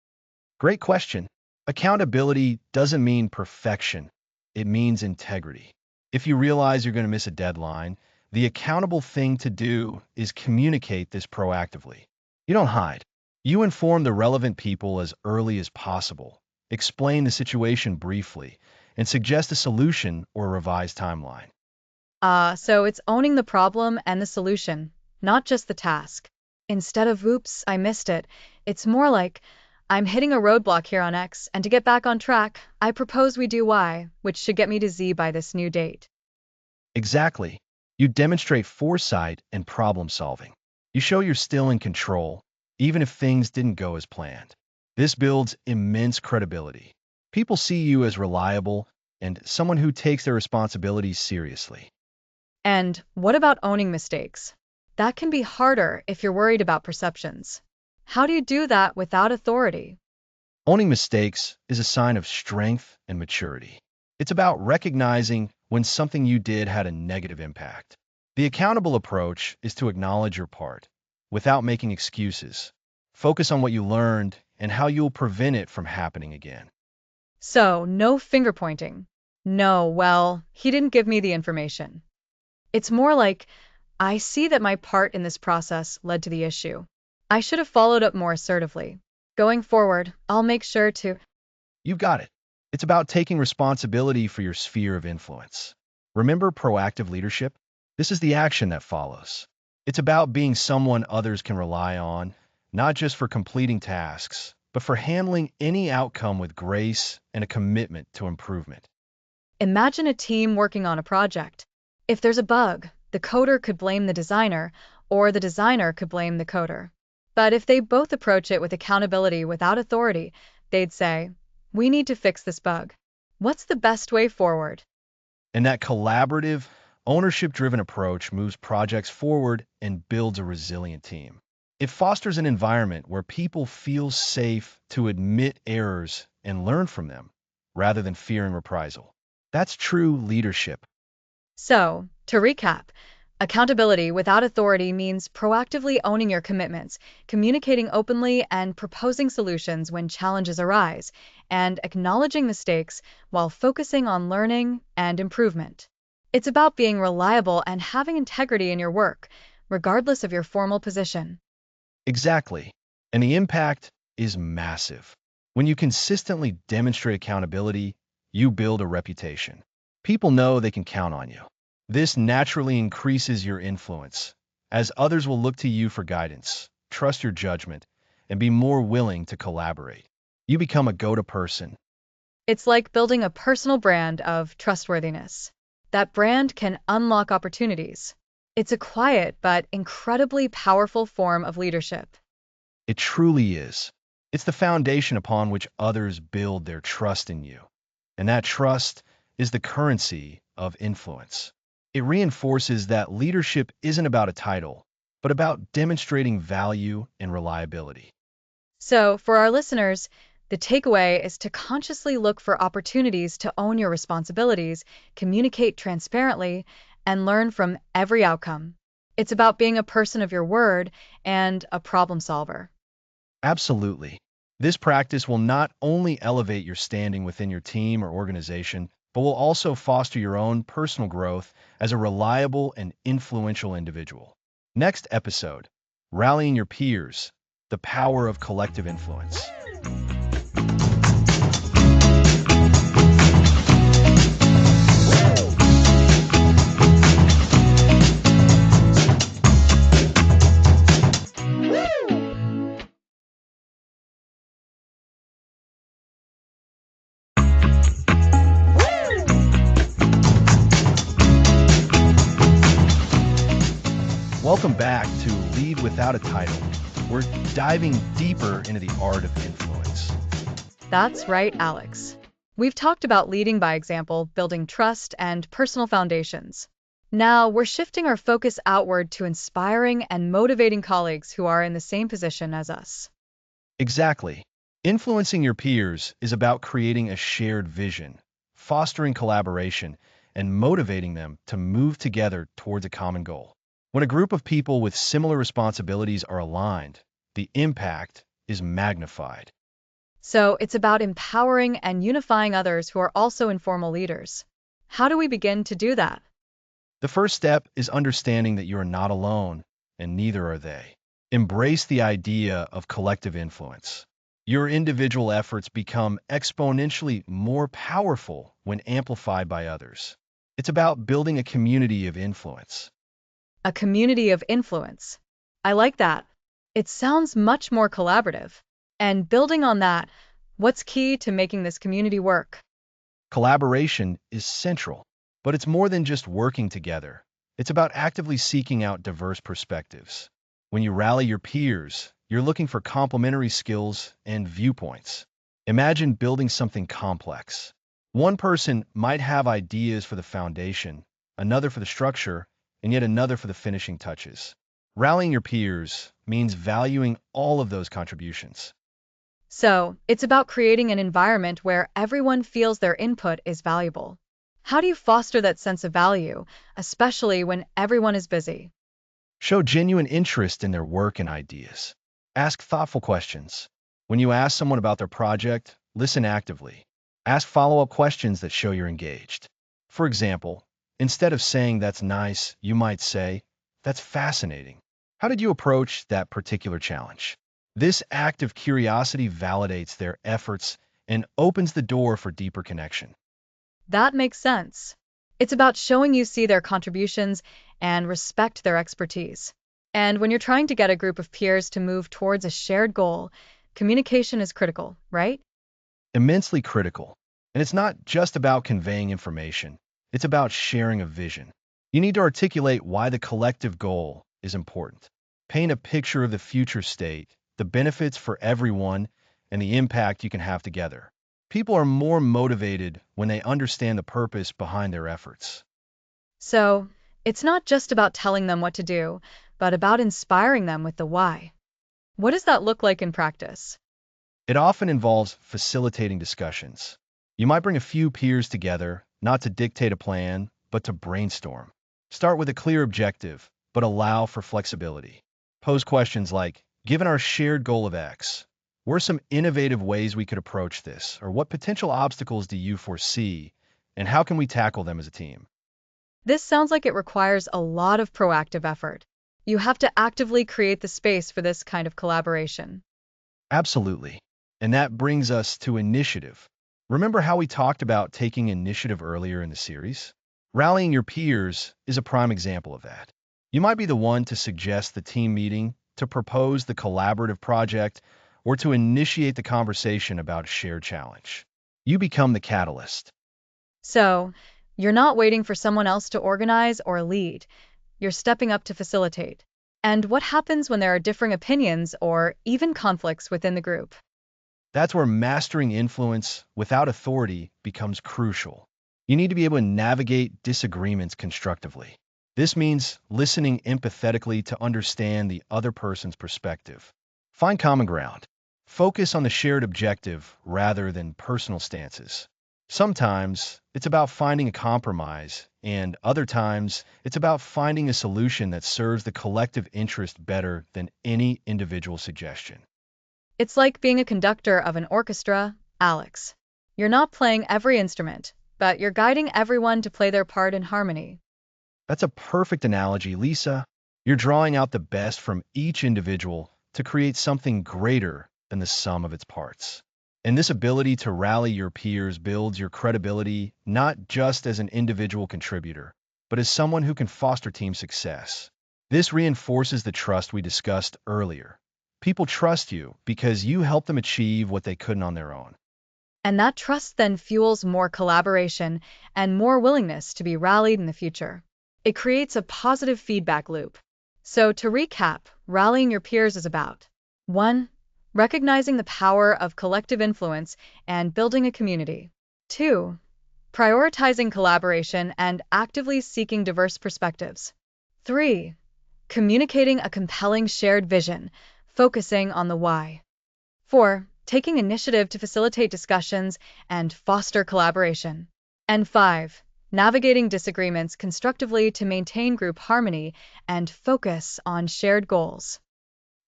Great question. Accountability doesn't mean perfection. It means integrity. If you realize you're going to miss a deadline, the accountable thing to do is communicate this proactively. You don't hide. You inform the relevant people as early as possible, explain the situation briefly, and suggest a solution or a revised timeline. So it's owning the problem and the solution, not just the task. Instead of, oops, I missed it, it's more like, I'm hitting a roadblock here on X, and to get back on track, I propose we do Y, which should get me to Z by this new date. Exactly. You demonstrate foresight and problem solving. You show you're still in control, even if things didn't go as planned. This builds immense credibility. People see you as reliable and someone who takes their responsibilities seriously. And what about owning mistakes? That can be harder if you're worried about perceptions. How do you do that without authority? Owning mistakes is a sign of strength and maturity. It's about recognizing when something you did had a negative impact. The accountable approach is to acknowledge your part without making excuses. Focus on what you learned and how you'll prevent it from happening again. So, no finger pointing. No, well, he didn't give me the information. It's more like, I see that my part in this process led to the issue. I should have followed up more assertively. Going forward, I'll make sure to. You've got it. It's about taking responsibility for your sphere of influence. Remember proactive leadership? This is the action that follows. It's about being someone others can rely on, not just for completing tasks, but for handling any outcome with grace and a commitment to improvement. Imagine a team working on a project. If there's a bug, the coder could blame the designer, or the designer could blame the coder. But if they both approach it with accountability without authority, they'd say, we need to fix this bug. What's the best way forward? And that collaborative, ownership-driven approach moves projects forward and builds a resilient team. It fosters an environment where people feel safe to admit errors and learn from them, rather than fearing reprisal. That's true leadership. So, to recap, Accountability without authority means proactively owning your commitments, communicating openly, and proposing solutions when challenges arise, and acknowledging mistakes while focusing on learning and improvement. It's about being reliable and having integrity in your work, regardless of your formal position. Exactly. And the impact is massive. When you consistently demonstrate accountability, you build a reputation. People know they can count on you. This naturally increases your influence, as others will look to you for guidance, trust your judgment, and be more willing to collaborate. You become a go-to person. It's like building a personal brand of trustworthiness. That brand can unlock opportunities. It's a quiet but incredibly powerful form of leadership. It truly is. It's the foundation upon which others build their trust in you. And that trust is the currency of influence. It reinforces that leadership isn't about a title, but about demonstrating value and reliability. So, for our listeners, the takeaway is to consciously look for opportunities to own your responsibilities, communicate transparently, and learn from every outcome. It's about being a person of your word and a problem solver. Absolutely. This practice will not only elevate your standing within your team or organization, but will also foster your own personal growth as a reliable and influential individual. Next episode, Rallying Your Peers, the Power of Collective Influence. Welcome back to Lead Without a Title. We're diving deeper into the art of influence. That's right, Alex. We've talked about leading by example, building trust, and personal foundations. Now we're shifting our focus outward to inspiring and motivating colleagues who are in the same position as us. Exactly. Influencing your peers is about creating a shared vision, fostering collaboration, and motivating them to move together towards a common goal. When a group of people with similar responsibilities are aligned, the impact is magnified. So it's about empowering and unifying others who are also informal leaders. How do we begin to do that? The first step is understanding that you are not alone, and neither are they. Embrace the idea of collective influence. Your individual efforts become exponentially more powerful when amplified by others. It's about building a community of influence. A community of influence. I like that. It sounds much more collaborative. And building on that, what's key to making this community work? Collaboration is central, but it's more than just working together. It's about actively seeking out diverse perspectives. When you rally your peers, you're looking for complementary skills and viewpoints. Imagine building something complex. One person might have ideas for the foundation, another for the structure, and yet another for the finishing touches. Rallying your peers means valuing all of those contributions. So, it's about creating an environment where everyone feels their input is valuable. How do you foster that sense of value, especially when everyone is busy? Show genuine interest in their work and ideas. Ask thoughtful questions. When you ask someone about their project, listen actively. Ask follow-up questions that show you're engaged. For example, instead of saying that's nice, you might say, that's fascinating. How did you approach that particular challenge? This act of curiosity validates their efforts and opens the door for deeper connection. That makes sense. It's about showing you see their contributions and respect their expertise. And when you're trying to get a group of peers to move towards a shared goal, communication is critical, right? Immensely critical. And it's not just about conveying information, it's about sharing a vision. You need to articulate why the collective goal is important. Paint a picture of the future state, the benefits for everyone, and the impact you can have together. People are more motivated when they understand the purpose behind their efforts. So, it's not just about telling them what to do, but about inspiring them with the why. What does that look like in practice? It often involves facilitating discussions. You might bring a few peers together, not to dictate a plan, but to brainstorm. Start with a clear objective, but allow for flexibility. Pose questions like, given our shared goal of X, what are some innovative ways we could approach this? Or what potential obstacles do you foresee? And how can we tackle them as a team? This sounds like it requires a lot of proactive effort. You have to actively create the space for this kind of collaboration. Absolutely. And that brings us to initiative. Remember how we talked about taking initiative earlier in the series? Rallying your peers is a prime example of that. You might be the one to suggest the team meeting, to propose the collaborative project, or to initiate the conversation about a shared challenge. You become the catalyst. So, you're not waiting for someone else to organize or lead. You're stepping up to facilitate. And what happens when there are differing opinions or even conflicts within the group? That's where mastering influence without authority becomes crucial. You need to be able to navigate disagreements constructively. This means listening empathetically to understand the other person's perspective. Find common ground. Focus on the shared objective rather than personal stances. Sometimes it's about finding a compromise, and other times it's about finding a solution that serves the collective interest better than any individual suggestion. It's like being a conductor of an orchestra, Alex. You're not playing every instrument, but you're guiding everyone to play their part in harmony. That's a perfect analogy, Lisa. You're drawing out the best from each individual to create something greater than the sum of its parts. And this ability to rally your peers builds your credibility not just as an individual contributor, but as someone who can foster team success. This reinforces the trust we discussed earlier. People trust you because you help them achieve what they couldn't on their own. And that trust then fuels more collaboration and more willingness to be rallied in the future. It creates a positive feedback loop. So, to recap, rallying your peers is about 1. Recognizing the power of collective influence and building a community. 2. Prioritizing collaboration and actively seeking diverse perspectives. 3. Communicating a compelling shared vision, focusing on the why. 4. Taking initiative to facilitate discussions and foster collaboration. And 5. Navigating disagreements constructively to maintain group harmony and focus on shared goals.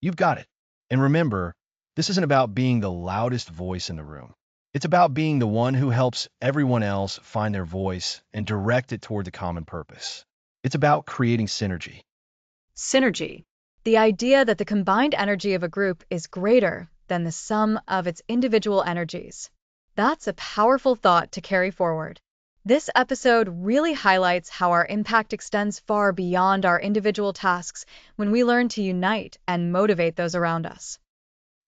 You've got it. And remember, this isn't about being the loudest voice in the room. It's about being the one who helps everyone else find their voice and direct it toward the common purpose. It's about creating synergy. Synergy. The idea that the combined energy of a group is greater than the sum of its individual energies. That's a powerful thought to carry forward. This episode really highlights how our impact extends far beyond our individual tasks when we learn to unite and motivate those around us.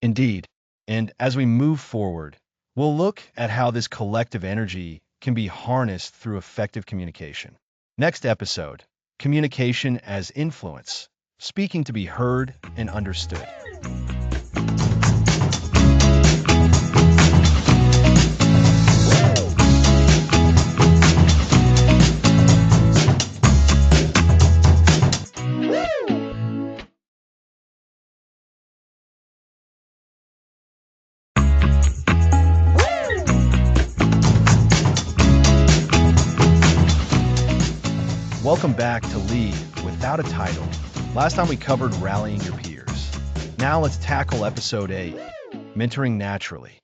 Indeed. And as we move forward, we'll look at how this collective energy can be harnessed through effective communication. Next episode, communication as influence, speaking to be heard and understood. Welcome back to Lead Without a Title. Last time we covered rallying your peers. Now let's tackle episode 8, mentoring naturally.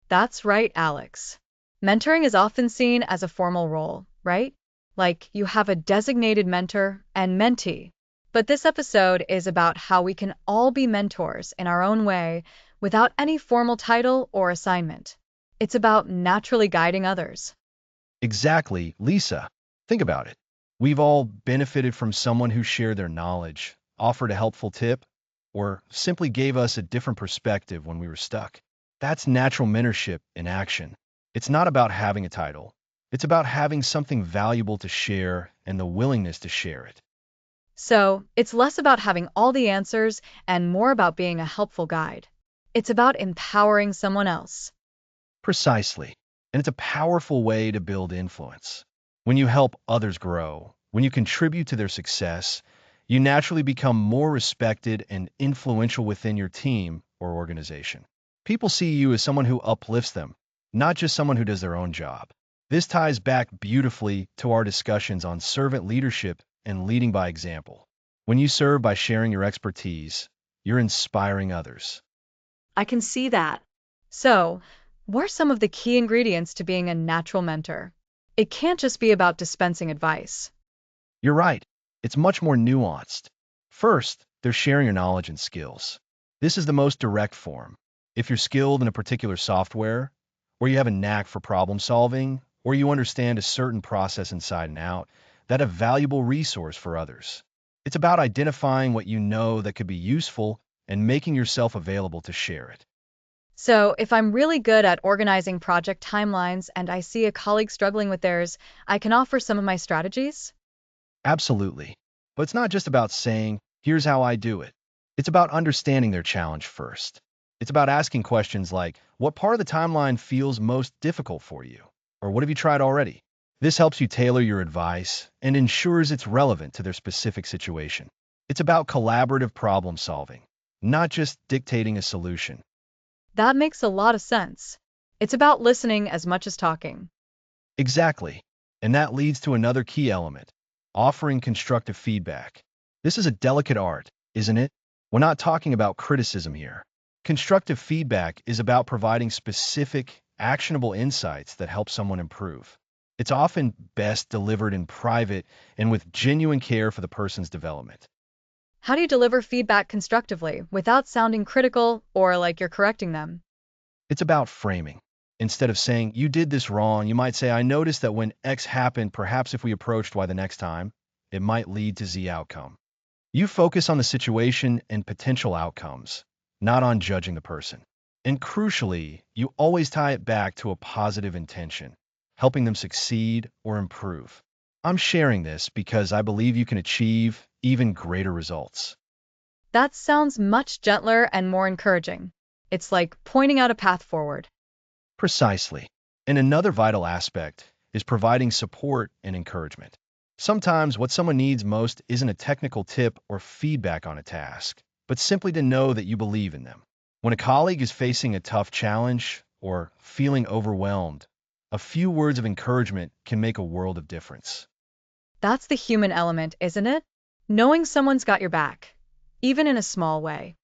That's right, Alex. Mentoring is often seen as a formal role, right? Like you have a designated mentor and mentee. But this episode is about how we can all be mentors in our own way without any formal title or assignment. It's about naturally guiding others. Exactly, Lisa. Think about it. We've all benefited from someone who shared their knowledge, offered a helpful tip, or simply gave us a different perspective when we were stuck. That's natural mentorship in action. It's not about having a title. It's about having something valuable to share and the willingness to share it. So, it's less about having all the answers and more about being a helpful guide. It's about empowering someone else. Precisely. And it's a powerful way to build influence. When you help others grow, when you contribute to their success, you naturally become more respected and influential within your team or organization. People see you as someone who uplifts them, not just someone who does their own job. This ties back beautifully to our discussions on servant leadership and leading by example. When you serve by sharing your expertise, you're inspiring others. I can see that. So, what are some of the key ingredients to being a natural mentor? It can't just be about dispensing advice. You're right. It's much more nuanced. First, they're sharing your knowledge and skills. This is the most direct form. If you're skilled in a particular software, or you have a knack for problem solving, or you understand a certain process inside and out, that's a valuable resource for others. It's about identifying what you know that could be useful and making yourself available to share it. So, if I'm really good at organizing project timelines and I see a colleague struggling with theirs, I can offer some of my strategies? Absolutely. But it's not just about saying, here's how I do it. It's about understanding their challenge first. It's about asking questions like, what part of the timeline feels most difficult for you? Or what have you tried already? This helps you tailor your advice and ensures it's relevant to their specific situation. It's about collaborative problem solving, not just dictating a solution. That makes a lot of sense. It's about listening as much as talking. Exactly. And that leads to another key element, offering constructive feedback. This is a delicate art, isn't it? We're not talking about criticism here. Constructive feedback is about providing specific, actionable insights that help someone improve. It's often best delivered in private and with genuine care for the person's development. How do you deliver feedback constructively without sounding critical or like you're correcting them? It's about framing. Instead of saying, you did this wrong, you might say, I noticed that when X happened, perhaps if we approached Y the next time, it might lead to Z outcome. You focus on the situation and potential outcomes, not on judging the person. And crucially, you always tie it back to a positive intention, helping them succeed or improve. I'm sharing this because I believe you can achieve even greater results. That sounds much gentler and more encouraging. It's like pointing out a path forward. Precisely. And another vital aspect is providing support and encouragement. Sometimes what someone needs most isn't a technical tip or feedback on a task, but simply to know that you believe in them. When a colleague is facing a tough challenge or feeling overwhelmed, a few words of encouragement can make a world of difference. That's the human element, isn't it? Knowing someone's got your back, even in a small way.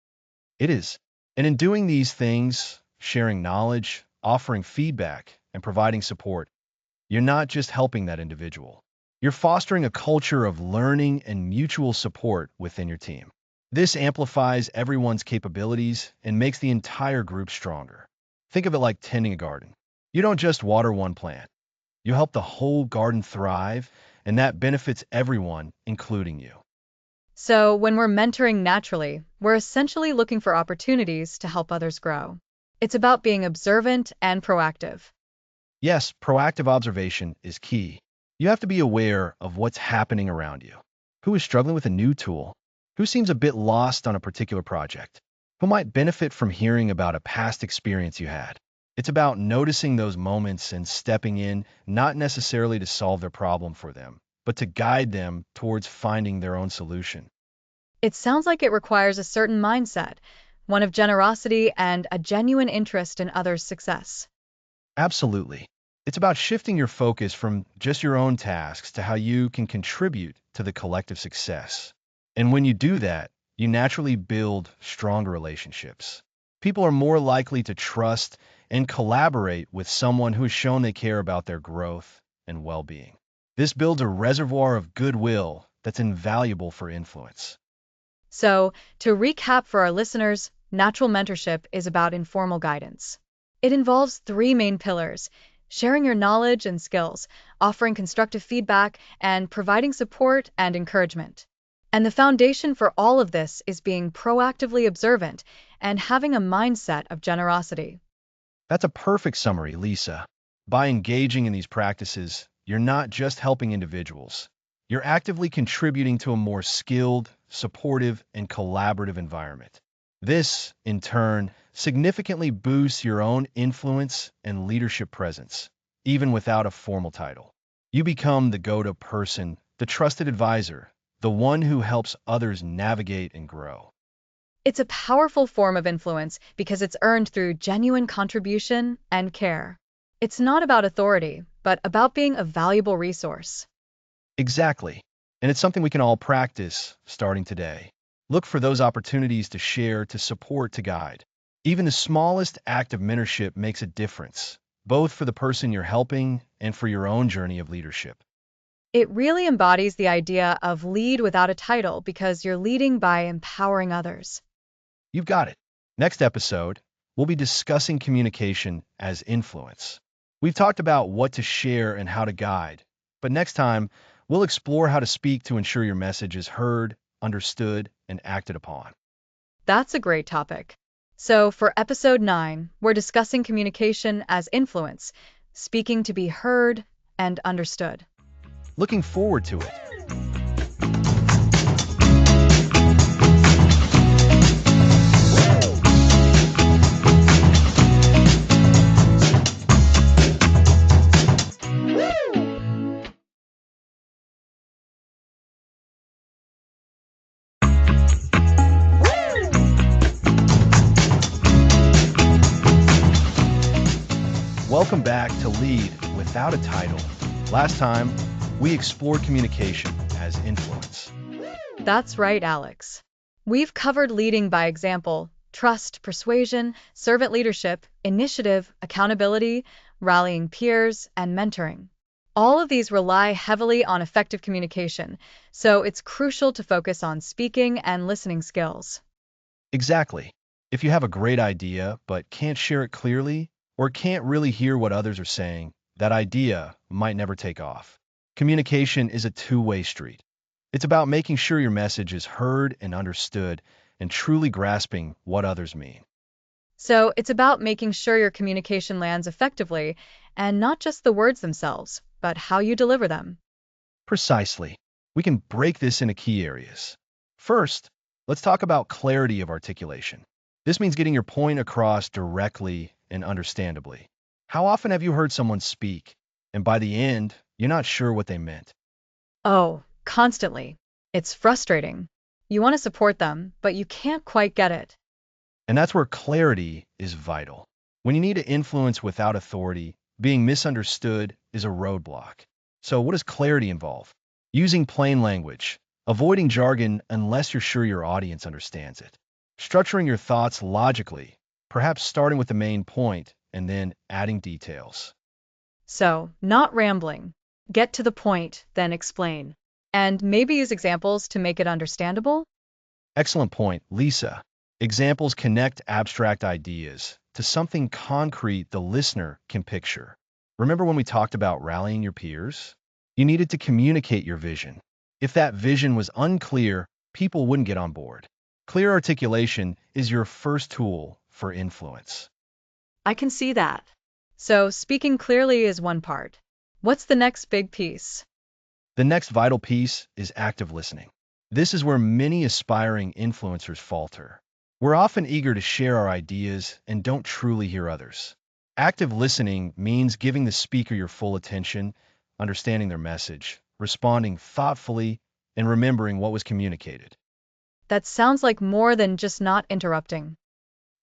It is. And in doing these things, sharing knowledge, offering feedback, and providing support, you're not just helping that individual. You're fostering a culture of learning and mutual support within your team. This amplifies everyone's capabilities and makes the entire group stronger. Think of it like tending a garden. You don't just water one plant. You help the whole garden thrive, and that benefits everyone, including you. So, when we're mentoring naturally, we're essentially looking for opportunities to help others grow. It's about being observant and proactive. Yes, proactive observation is key. You have to be aware of what's happening around you. Who is struggling with a new tool? Who seems a bit lost on a particular project? Who might benefit from hearing about a past experience you had? It's about noticing those moments and stepping in, not necessarily to solve their problem for them, but to guide them towards finding their own solution. It sounds like it requires a certain mindset, one of generosity and a genuine interest in others' success. Absolutely. It's about shifting your focus from just your own tasks to how you can contribute to the collective success. And when you do that, you naturally build stronger relationships. People are more likely to trust and collaborate with someone who has shown they care about their growth and well-being. This builds a reservoir of goodwill that's invaluable for influence. So, to recap for our listeners, natural mentorship is about informal guidance. It involves three main pillars: sharing your knowledge and skills, offering constructive feedback, and providing support and encouragement. And the foundation for all of this is being proactively observant and having a mindset of generosity. That's a perfect summary, Lisa. By engaging in these practices, you're not just helping individuals. You're actively contributing to a more skilled, supportive, and collaborative environment. This, in turn, significantly boosts your own influence and leadership presence, even without a formal title. You become the go-to person, the trusted advisor, the one who helps others navigate and grow. It's a powerful form of influence because it's earned through genuine contribution and care. It's not about authority, but about being a valuable resource. Exactly. And it's something we can all practice starting today. Look for those opportunities to share, to support, to guide. Even the smallest act of mentorship makes a difference, both for the person you're helping and for your own journey of leadership. It really embodies the idea of lead without a title because you're leading by empowering others. You've got it. Next episode, we'll be discussing communication as influence. We've talked about what to share and how to guide, but next time, we'll explore how to speak to ensure your message is heard, understood, and acted upon. That's a great topic. So, for episode 9, we're discussing communication as influence, speaking to be heard and understood. Looking forward to it. Welcome back to Lead Without a Title. Last time, we explored communication as influence. That's right, Alex. We've covered leading by example, trust, persuasion, servant leadership, initiative, accountability, rallying peers, and mentoring. All of these rely heavily on effective communication, so it's crucial to focus on speaking and listening skills. Exactly. If you have a great idea but can't share it clearly or can't really hear what others are saying, that idea might never take off. Communication is a two-way street. It's about making sure your message is heard and understood and truly grasping what others mean. So it's about making sure your communication lands effectively, and not just the words themselves, but how you deliver them. Precisely. We can break this into key areas. First, let's talk about clarity of articulation. This means getting your point across directly and understandably. How often have you heard someone speak, and by the end, you're not sure what they meant? Oh, constantly. It's frustrating. You want to support them, but you can't quite get it. And that's where clarity is vital. When you need to influence without authority, being misunderstood is a roadblock. So what does clarity involve? Using plain language, avoiding jargon unless you're sure your audience understands it, structuring your thoughts logically, perhaps starting with the main point and then adding details. So, not rambling. Get to the point, then explain. And maybe use examples to make it understandable? Excellent point, Lisa. Examples connect abstract ideas to something concrete the listener can picture. Remember when we talked about rallying your peers? You needed to communicate your vision. If that vision was unclear, people wouldn't get on board. Clear articulation is your first tool for influence. I can see that. So, speaking clearly is one part. What's the next big piece? The next vital piece is active listening. This is where many aspiring influencers falter. We're often eager to share our ideas and don't truly hear others. Active listening means giving the speaker your full attention, understanding their message, responding thoughtfully, and remembering what was communicated. That sounds like more than just not interrupting.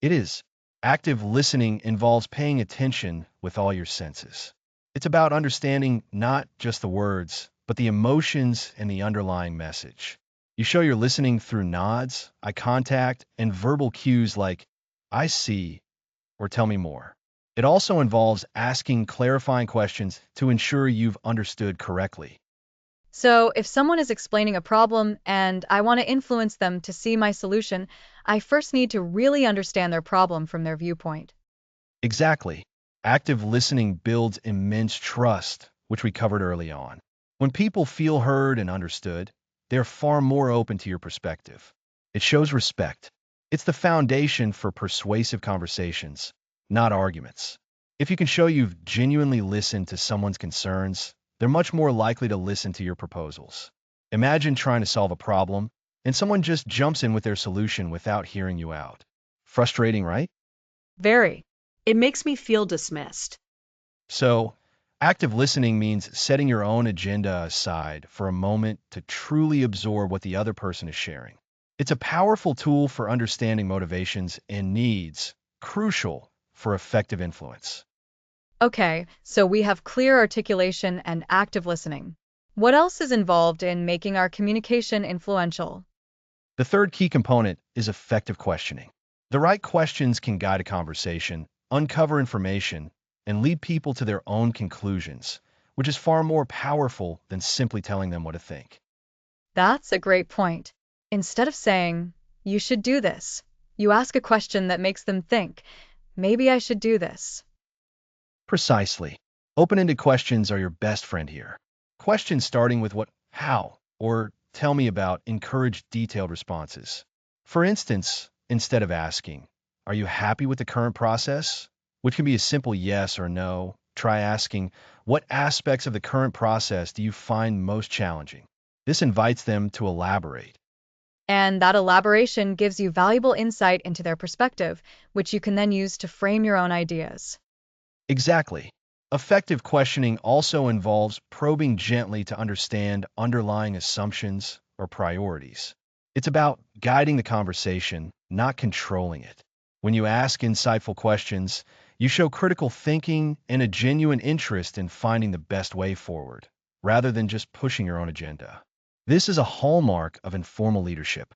It is. Active listening involves paying attention with all your senses. It's about understanding not just the words, but the emotions and the underlying message. You show you're listening through nods, eye contact, and verbal cues like, I see, or tell me more. It also involves asking clarifying questions to ensure you've understood correctly. So, if someone is explaining a problem and I want to influence them to see my solution, I first need to really understand their problem from their viewpoint. Exactly. Active listening builds immense trust, which we covered early on. When people feel heard and understood, they're far more open to your perspective. It shows respect. It's the foundation for persuasive conversations, not arguments. If you can show you've genuinely listened to someone's concerns, they're much more likely to listen to your proposals. Imagine trying to solve a problem, and someone just jumps in with their solution without hearing you out. Frustrating, right? Very. It makes me feel dismissed. So, active listening means setting your own agenda aside for a moment to truly absorb what the other person is sharing. It's a powerful tool for understanding motivations and needs, crucial for effective influence. Okay, so we have clear articulation and active listening. What else is involved in making our communication influential? The third key component is effective questioning. The right questions can guide a conversation, uncover information, and lead people to their own conclusions, which is far more powerful than simply telling them what to think. That's a great point. Instead of saying, you should do this, you ask a question that makes them think, maybe I should do this. Precisely. Open-ended questions are your best friend here. Questions starting with what, how, or tell me about encourage detailed responses. For instance, instead of asking, are you happy with the current process? Which can be a simple yes or no. Try asking, what aspects of the current process do you find most challenging? This invites them to elaborate. And that elaboration gives you valuable insight into their perspective, which you can then use to frame your own ideas. Exactly. Effective questioning also involves probing gently to understand underlying assumptions or priorities. It's about guiding the conversation, not controlling it. When you ask insightful questions, you show critical thinking and a genuine interest in finding the best way forward, rather than just pushing your own agenda. This is a hallmark of informal leadership.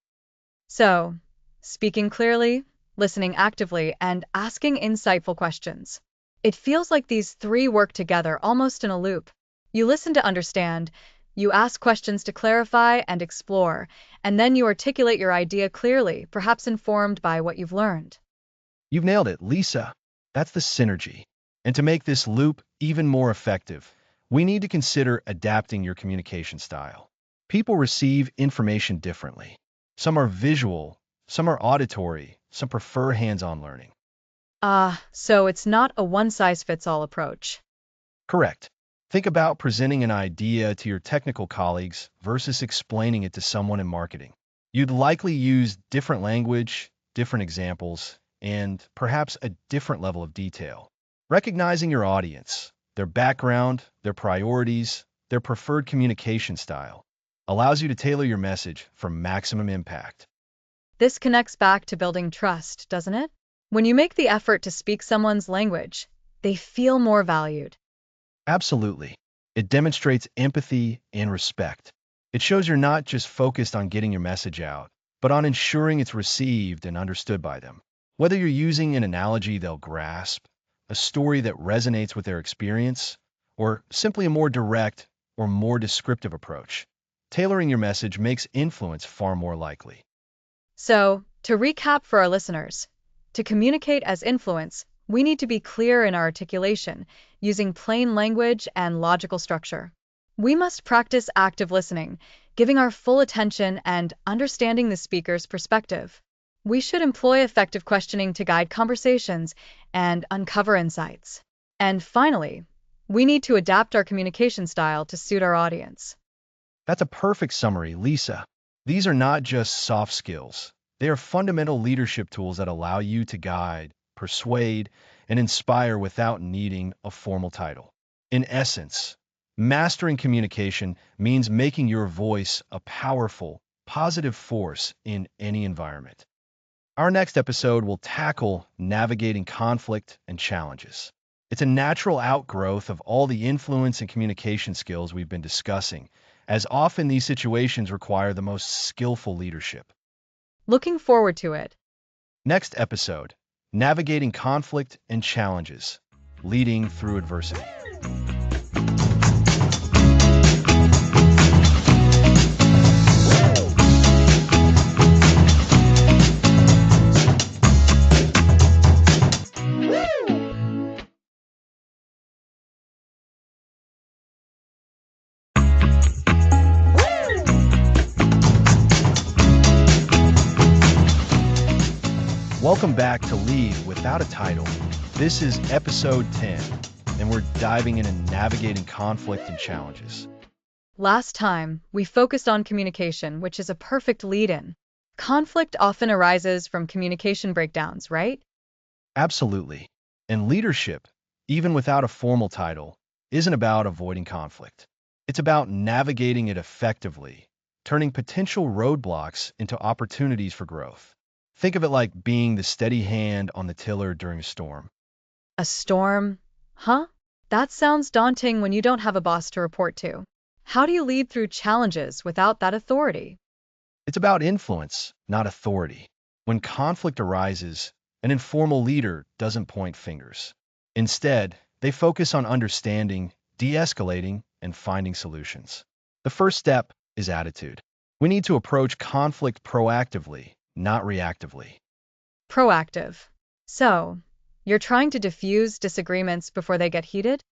So, speaking clearly, listening actively, and asking insightful questions. It feels like these three work together almost in a loop. You listen to understand, you ask questions to clarify and explore, and then you articulate your idea clearly, perhaps informed by what you've learned. You've nailed it, Lisa. That's the synergy. And to make this loop even more effective, we need to consider adapting your communication style. People receive information differently. Some are visual, some are auditory, some prefer hands-on learning. So it's not a one-size-fits-all approach. Correct. Think about presenting an idea to your technical colleagues versus explaining it to someone in marketing. You'd likely use different language, different examples, and perhaps a different level of detail. Recognizing your audience, their background, their priorities, their preferred communication style, allows you to tailor your message for maximum impact. This connects back to building trust, doesn't it? When you make the effort to speak someone's language, they feel more valued. Absolutely. It demonstrates empathy and respect. It shows you're not just focused on getting your message out, but on ensuring it's received and understood by them. Whether you're using an analogy they'll grasp, a story that resonates with their experience, or simply a more direct or more descriptive approach, tailoring your message makes influence far more likely. So, to recap for our listeners, to communicate as influence, we need to be clear in our articulation, using plain language and logical structure. We must practice active listening, giving our full attention and understanding the speaker's perspective. We should employ effective questioning to guide conversations and uncover insights. And finally, we need to adapt our communication style to suit our audience. That's a perfect summary, Lisa. These are not just soft skills. They are fundamental leadership tools that allow you to guide, persuade, and inspire without needing a formal title. In essence, mastering communication means making your voice a powerful, positive force in any environment. Our next episode will tackle navigating conflict and challenges. It's a natural outgrowth of all the influence and communication skills we've been discussing, as often these situations require the most skillful leadership. Looking forward to it. Next episode, navigating conflict and challenges, leading through adversity. Welcome back to Lead Without a Title. This is episode 10, and we're diving into navigating conflict and challenges. Last time, we focused on communication, which is a perfect lead-in. Conflict often arises from communication breakdowns, right? Absolutely. And leadership, even without a formal title, isn't about avoiding conflict. It's about navigating it effectively, turning potential roadblocks into opportunities for growth. Think of it like being the steady hand on the tiller during a storm. A storm? Huh? That sounds daunting when you don't have a boss to report to. How do you lead through challenges without that authority? It's about influence, not authority. When conflict arises, an informal leader doesn't point fingers. Instead, they focus on understanding, de-escalating, and finding solutions. The first step is attitude. We need to approach conflict proactively, not reactively. Proactive. So, you're trying to diffuse disagreements before they get heated?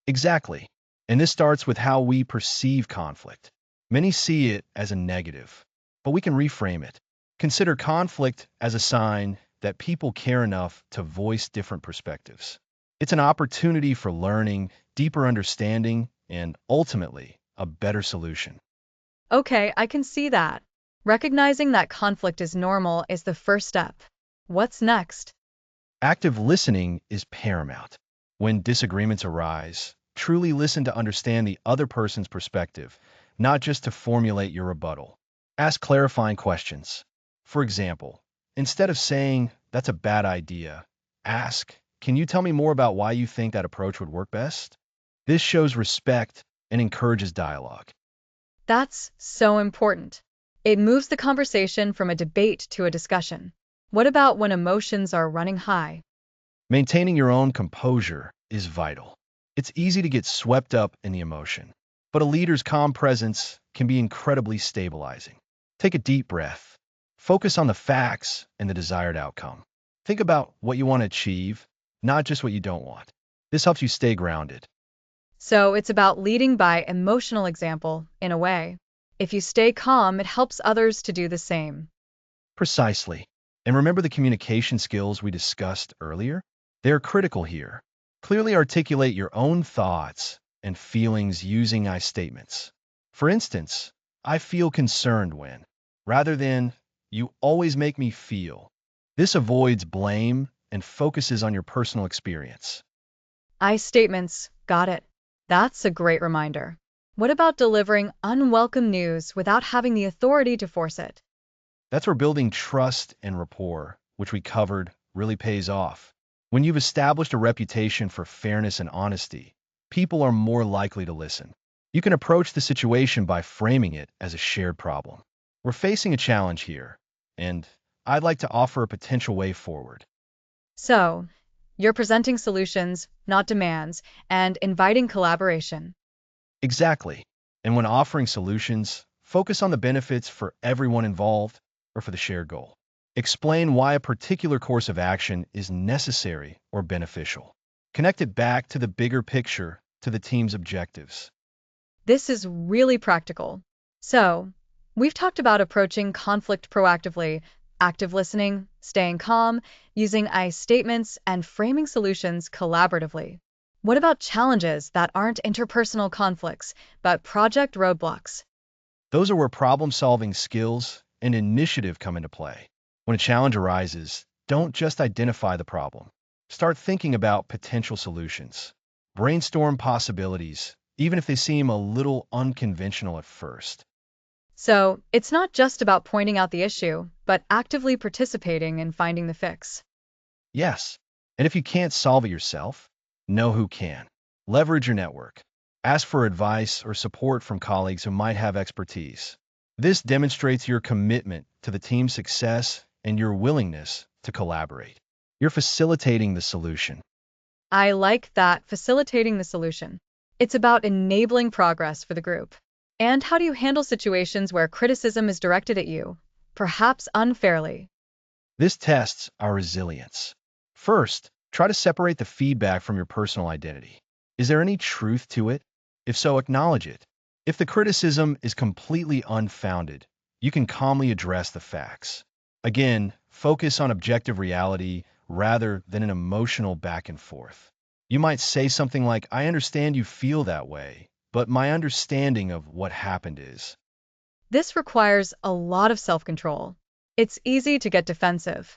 Exactly. And this starts with how we perceive conflict. Many see it as a negative, but we can reframe it. Consider conflict as a sign that people care enough to voice different perspectives. It's an opportunity for learning, deeper understanding, and ultimately, a better solution. Okay, I can see that. Recognizing that conflict is normal is the first step. What's next? Active listening is paramount. When disagreements arise, truly listen to understand the other person's perspective, not just to formulate your rebuttal. Ask clarifying questions. For example, instead of saying, "That's a bad idea," ask, "Can you tell me more about why you think that approach would work best?" This shows respect and encourages dialogue. That's so important. It moves the conversation from a debate to a discussion. What about when emotions are running high? Maintaining your own composure is vital. It's easy to get swept up in the emotion, but a leader's calm presence can be incredibly stabilizing. Take a deep breath. Focus on the facts and the desired outcome. Think about what you want to achieve, not just what you don't want. This helps you stay grounded. So it's about leading by emotional example, in a way. If you stay calm, it helps others to do the same. Precisely. And remember the communication skills we discussed earlier? They're critical here. Clearly articulate your own thoughts and feelings using I statements. For instance, "I feel concerned when," rather than "You always make me feel." This avoids blame and focuses on your personal experience. I statements, got it. That's a great reminder. What about delivering unwelcome news without having the authority to force it? That's where building trust and rapport, which we covered, really pays off. When you've established a reputation for fairness and honesty, people are more likely to listen. You can approach the situation by framing it as a shared problem. "We're facing a challenge here, and I'd like to offer a potential way forward." So, you're presenting solutions, not demands, and inviting collaboration. Exactly. And when offering solutions, focus on the benefits for everyone involved or for the shared goal. Explain why a particular course of action is necessary or beneficial. Connect it back to the bigger picture, to the team's objectives. This is really practical. So, we've talked about approaching conflict proactively, active listening, staying calm, using I statements, and framing solutions collaboratively. What about challenges that aren't interpersonal conflicts, but project roadblocks? Those are where problem-solving skills and initiative come into play. When a challenge arises, don't just identify the problem. Start thinking about potential solutions. Brainstorm possibilities, even if they seem a little unconventional at first. So, it's not just about pointing out the issue, but actively participating in finding the fix. Yes, and if you can't solve it yourself, know who can. Leverage your network. Ask for advice or support from colleagues who might have expertise. This demonstrates your commitment to the team's success and your willingness to collaborate. You're facilitating the solution. I like that, facilitating the solution. It's about enabling progress for the group. And how do you handle situations where criticism is directed at you, perhaps unfairly? This tests our resilience. First, try to separate the feedback from your personal identity. Is there any truth to it? If so, acknowledge it. If the criticism is completely unfounded, you can calmly address the facts. Again, focus on objective reality rather than an emotional back and forth. You might say something like, "I understand you feel that way, but my understanding of what happened is." This requires a lot of self-control. It's easy to get defensive.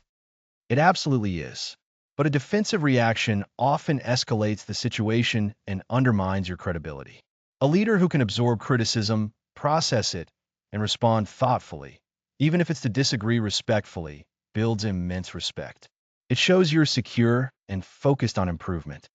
It absolutely is. But a defensive reaction often escalates the situation and undermines your credibility. A leader who can absorb criticism, process it, and respond thoughtfully, even if it's to disagree respectfully, builds immense respect. It shows you're secure and focused on improvement.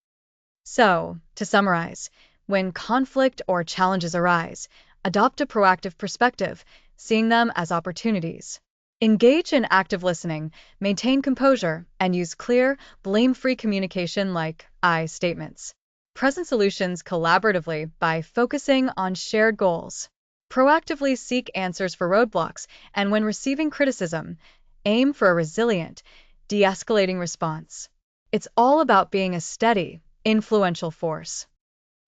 So, to summarize, When conflict or challenges arise, adopt a proactive perspective, seeing them as opportunities. Engage in active listening, maintain composure, and use clear, blame-free communication like I statements. Present solutions collaboratively by focusing on shared goals. Proactively seek answers for roadblocks, and when receiving criticism, aim for a resilient, de-escalating response. It's all about being a steady, influential force.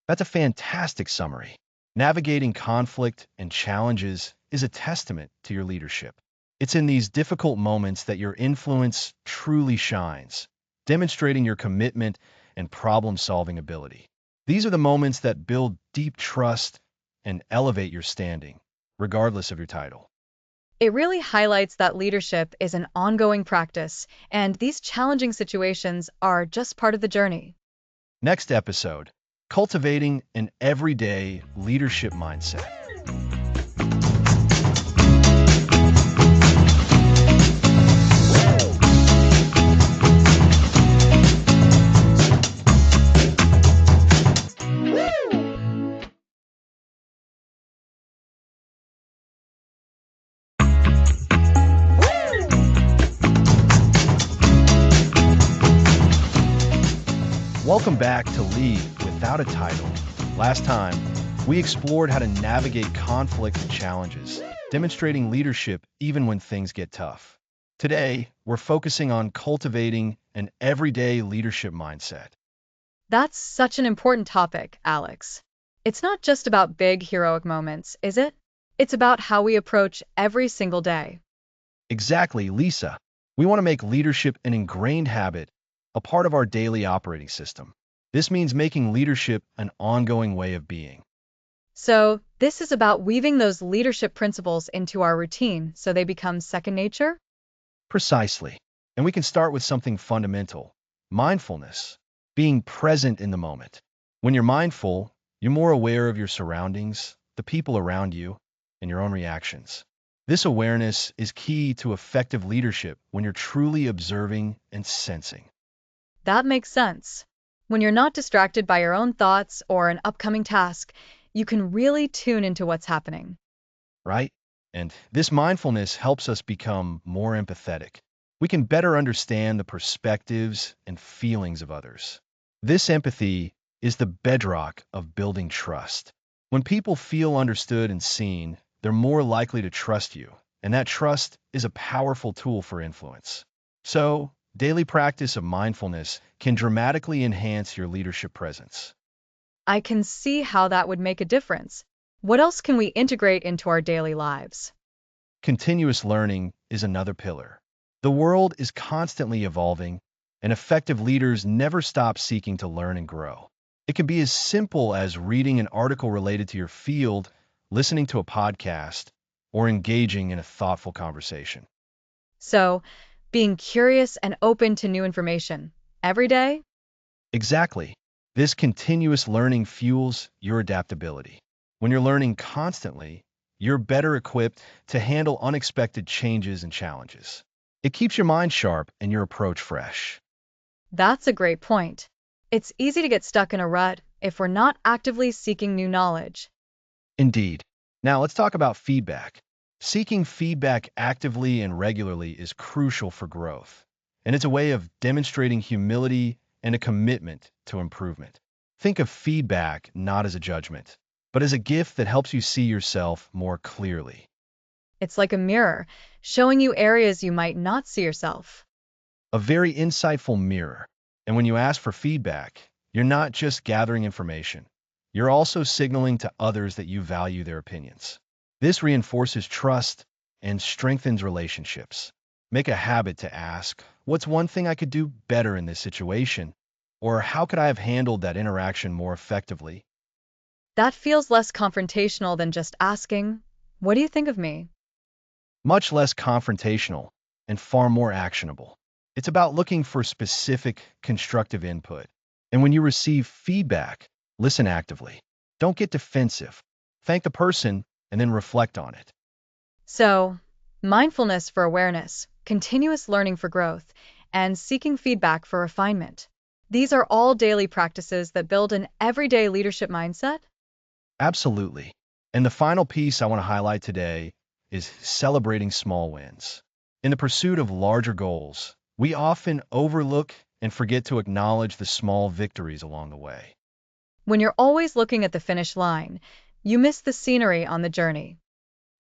That's a fantastic summary. Navigating conflict and challenges is a testament to your leadership. It's in these difficult moments that your influence truly shines, demonstrating your commitment and problem-solving ability. These are the moments that build deep trust and elevate your standing, regardless of your title. It really highlights that leadership is an ongoing practice, and these challenging situations are just part of the journey. Next episode, cultivating an everyday leadership mindset. Welcome back to Lead Without a Title. Last time, we explored how to navigate conflict and challenges, demonstrating leadership even when things get tough. Today, we're focusing on cultivating an everyday leadership mindset. That's such an important topic, Alex. It's not just about big heroic moments, is it? It's about how we approach every single day. Exactly, Lisa. We want to make leadership an ingrained habit, a part of our daily operating system. This means making leadership an ongoing way of being. So, this is about weaving those leadership principles into our routine so they become second nature? Precisely. And we can start with something fundamental: mindfulness, being present in the moment. When you're mindful, you're more aware of your surroundings, the people around you, and your own reactions. This awareness is key to effective leadership when you're truly observing and sensing. That makes sense. When you're not distracted by your own thoughts or an upcoming task, you can really tune into what's happening. Right? And this mindfulness helps us become more empathetic. We can better understand the perspectives and feelings of others. This empathy is the bedrock of building trust. When people feel understood and seen, they're more likely to trust you, and that trust is a powerful tool for influence. So, daily practice of mindfulness can dramatically enhance your leadership presence. I can see how that would make a difference. What else can we integrate into our daily lives? Continuous learning is another pillar. The world is constantly evolving, and effective leaders never stop seeking to learn and grow. It can be as simple as reading an article related to your field, listening to a podcast, or engaging in a thoughtful conversation. So, being curious and open to new information every day? Exactly. This continuous learning fuels your adaptability. When you're learning constantly, you're better equipped to handle unexpected changes and challenges. It keeps your mind sharp and your approach fresh. That's a great point. It's easy to get stuck in a rut if we're not actively seeking new knowledge. Indeed. Now let's talk about feedback. Seeking feedback actively and regularly is crucial for growth, and it's a way of demonstrating humility and a commitment to improvement. Think of feedback not as a judgment, but as a gift that helps you see yourself more clearly. It's like a mirror, showing you areas you might not see yourself. A very insightful mirror. And when you ask for feedback, you're not just gathering information. You're also signaling to others that you value their opinions. This reinforces trust and strengthens relationships. Make a habit to ask, what's one thing I could do better in this situation? Or how could I have handled that interaction more effectively? That feels less confrontational than just asking, "What do you think of me?" Much less confrontational and far more actionable. It's about looking for specific, constructive input. And when you receive feedback, listen actively. Don't get defensive. Thank the person and then reflect on it. So, mindfulness for awareness, continuous learning for growth, and seeking feedback for refinement. These are all daily practices that build an everyday leadership mindset. Absolutely. And the final piece I want to highlight today is celebrating small wins. In the pursuit of larger goals, we often overlook and forget to acknowledge the small victories along the way. When you're always looking at the finish line, you miss the scenery on the journey.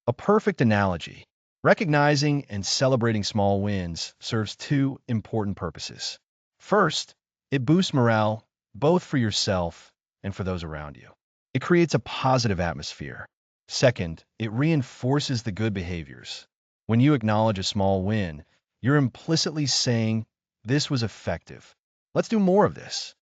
A perfect analogy. Recognizing and celebrating small wins serves two important purposes. First, it boosts morale, both for yourself and for those around you. It creates a positive atmosphere. Second, it reinforces the good behaviors. When you acknowledge a small win, you're implicitly saying, "This was effective. Let's do more of this."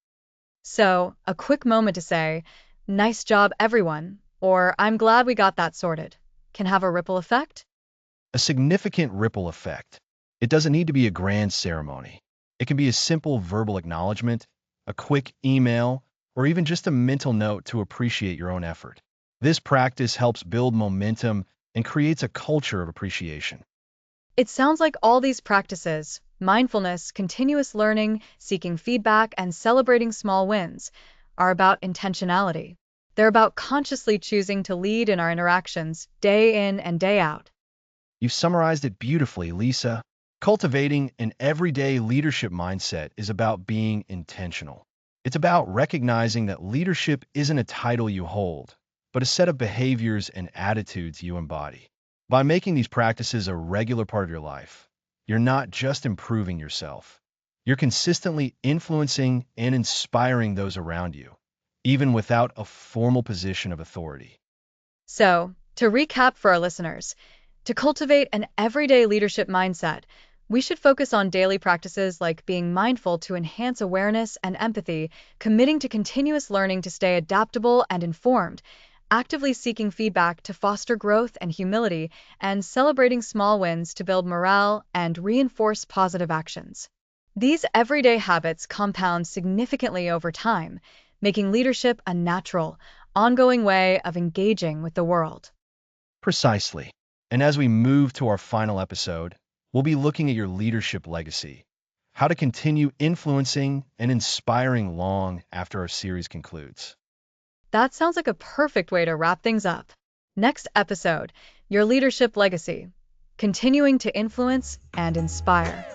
So, a quick moment to say, "Nice job, everyone," or "I'm glad we got that sorted," can have a ripple effect. A significant ripple effect. It doesn't need to be a grand ceremony. It can be a simple verbal acknowledgement, a quick email, or even just a mental note to appreciate your own effort. This practice helps build momentum and creates a culture of appreciation. It sounds like all these practices, mindfulness, continuous learning, seeking feedback, and celebrating small wins, are about intentionality. They're about consciously choosing to lead in our interactions day in and day out. You've summarized it beautifully, Lisa. Cultivating an everyday leadership mindset is about being intentional. It's about recognizing that leadership isn't a title you hold, but a set of behaviors and attitudes you embody. By making these practices a regular part of your life, you're not just improving yourself. You're consistently influencing and inspiring those around you, even without a formal position of authority. So, to recap for our listeners, to cultivate an everyday leadership mindset, we should focus on daily practices like being mindful to enhance awareness and empathy, committing to continuous learning to stay adaptable and informed, actively seeking feedback to foster growth and humility, and celebrating small wins to build morale and reinforce positive actions. These everyday habits compound significantly over time, making leadership a natural, ongoing way of engaging with the world. Precisely. And as we move to our final episode, we'll be looking at your leadership legacy, how to continue influencing and inspiring long after our series concludes. That sounds like a perfect way to wrap things up. Next episode, your leadership legacy, continuing to influence and inspire.